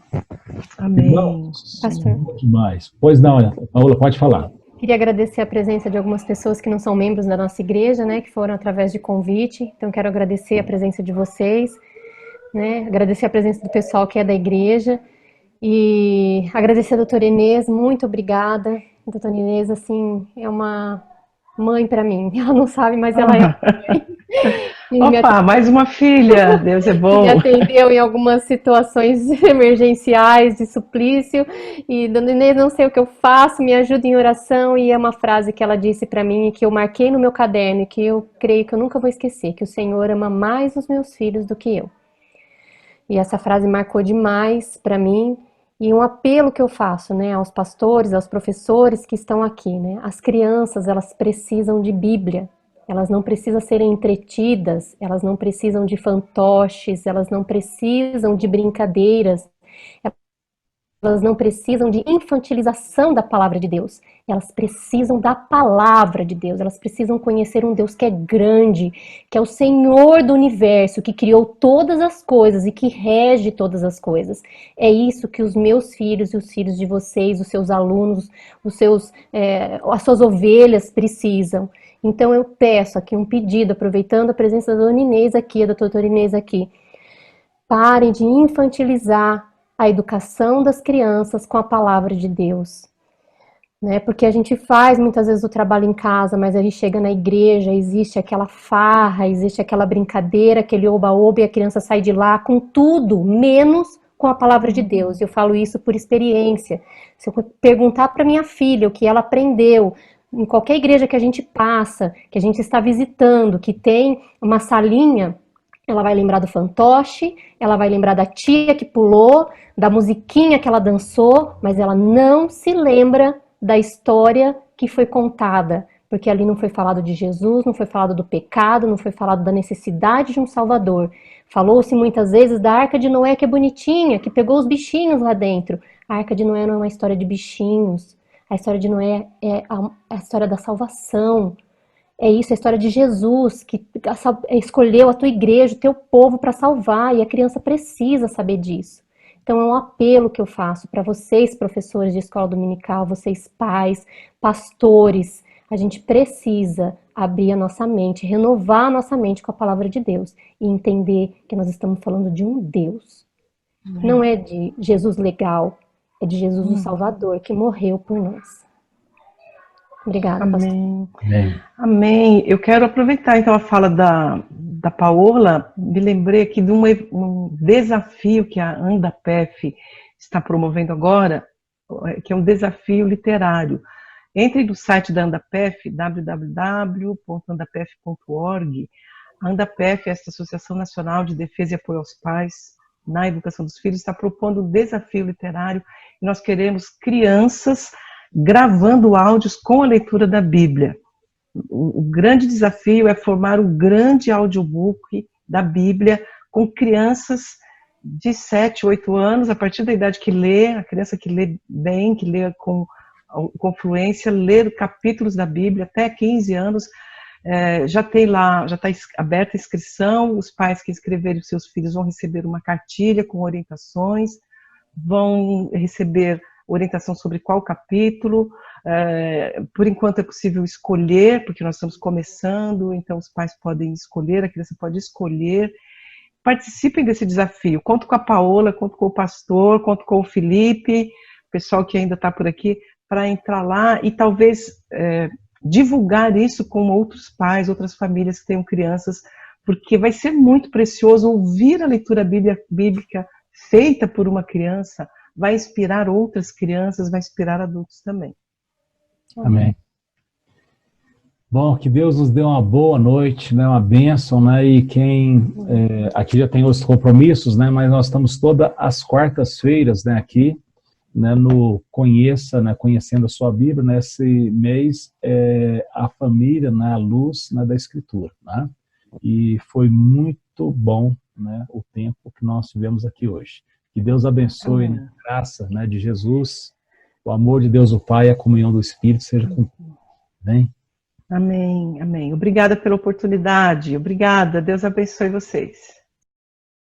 Speaker 2: Amém.
Speaker 4: Irmãos,
Speaker 1: Pastor. Demais. Pois não, Paola, pode falar.
Speaker 4: Queria agradecer a presença de algumas pessoas que não são membros da nossa igreja, né, que foram através de convite. Então, quero agradecer a presença de vocês, né, agradecer a presença do pessoal que é da igreja. E agradecer a doutora Inês, muito obrigada. A doutora Inês, assim, é uma mãe para mim. Ela não sabe, mas ela é mãe. E
Speaker 2: Opa, mais uma filha, Deus é
Speaker 4: me
Speaker 2: bom.
Speaker 4: atendeu em algumas situações emergenciais de suplício. E, dona Inês, não sei o que eu faço, me ajuda em oração. E é uma frase que ela disse para mim e que eu marquei no meu caderno e que eu creio que eu nunca vou esquecer, que o Senhor ama mais os meus filhos do que eu. E essa frase marcou demais para mim. E um apelo que eu faço, né, aos pastores, aos professores que estão aqui, né? As crianças, elas precisam de Bíblia. Elas não precisam serem entretidas, elas não precisam de fantoches, elas não precisam de brincadeiras, elas não precisam de infantilização da palavra de Deus. Elas precisam da palavra de Deus. Elas precisam conhecer um Deus que é grande, que é o Senhor do universo, que criou todas as coisas e que rege todas as coisas. É isso que os meus filhos e os filhos de vocês, os seus alunos, as suas ovelhas precisam. Então eu peço aqui um pedido, aproveitando a presença da dona Inês aqui, da doutora Inês aqui. Parem de infantilizar a educação das crianças com a palavra de Deus, né? Porque a gente faz muitas vezes o trabalho em casa, mas a gente chega na igreja, existe aquela farra, existe aquela brincadeira, aquele oba-oba e a criança sai de lá com tudo, menos com a palavra de Deus. Eu falo isso por experiência. Se eu perguntar para minha filha o que ela aprendeu, em qualquer igreja que a gente passa, que a gente está visitando, que tem uma salinha, ela vai lembrar do fantoche, ela vai lembrar da tia que pulou, da musiquinha que ela dançou, mas ela não se lembra da história que foi contada, porque ali não foi falado de Jesus, não foi falado do pecado, não foi falado da necessidade de um Salvador. Falou-se muitas vezes da Arca de Noé, que é bonitinha, que pegou os bichinhos lá dentro. A Arca de Noé não é uma história de bichinhos. A história de Noé é a história da salvação. É isso, a história de Jesus, que escolheu a tua igreja, o teu povo para salvar, e a criança precisa saber disso. Então é um apelo que eu faço para vocês, professores de escola dominical, vocês pais, pastores, a gente precisa abrir a nossa mente, renovar a nossa mente com a palavra de Deus e entender que nós estamos falando de um Deus. Não é de Jesus legal, é de Jesus o Salvador que morreu por nós. Obrigada, pastor.
Speaker 2: Amém.
Speaker 1: Amém.
Speaker 2: Amém. Eu quero aproveitar então a fala da Paola, me lembrei aqui de um desafio que a Andapef está promovendo agora, que é um desafio literário. Entre no site da Andapef, www.andapef.org. A Andapef, esta Associação Nacional de Defesa e Apoio aos Pais na Educação dos Filhos, está propondo um desafio literário e nós queremos crianças gravando áudios com a leitura da Bíblia. O grande desafio é formar um grande audiobook da Bíblia com crianças de 7, 8 anos, a partir da idade que lê, a criança que lê bem, que lê com fluência, ler capítulos da Bíblia, até 15 anos, já está aberta a inscrição, os pais que inscreverem os seus filhos vão receber uma cartilha com orientações, vão receber orientação sobre qual capítulo, por enquanto é possível escolher, porque nós estamos começando, então os pais podem escolher, a criança pode escolher. Participem desse desafio, conto com a Paola, conto com o pastor, conto com o Felipe, o pessoal que ainda está por aqui, para entrar lá e talvez divulgar isso com outros pais, outras famílias que tenham crianças, porque vai ser muito precioso ouvir a leitura bíblica feita por uma criança, vai inspirar outras crianças, vai inspirar adultos também.
Speaker 1: Amém. Bom, que Deus nos dê uma boa noite, né, uma bênção, né, e quem aqui já tem os compromissos, né, mas nós estamos todas as quartas-feiras, né, aqui, né, no Conheça, né, Conhecendo a Sua Bíblia, nesse mês, a família, né, a luz, né, da Escritura, né, e foi muito bom, né, o tempo que nós tivemos aqui hoje. Que Deus abençoe, né, a graça, né, de Jesus, o amor de Deus o Pai e a comunhão do Espírito seja com todos. Amém?
Speaker 2: Amém, amém. Obrigada pela oportunidade. Obrigada. Deus abençoe vocês.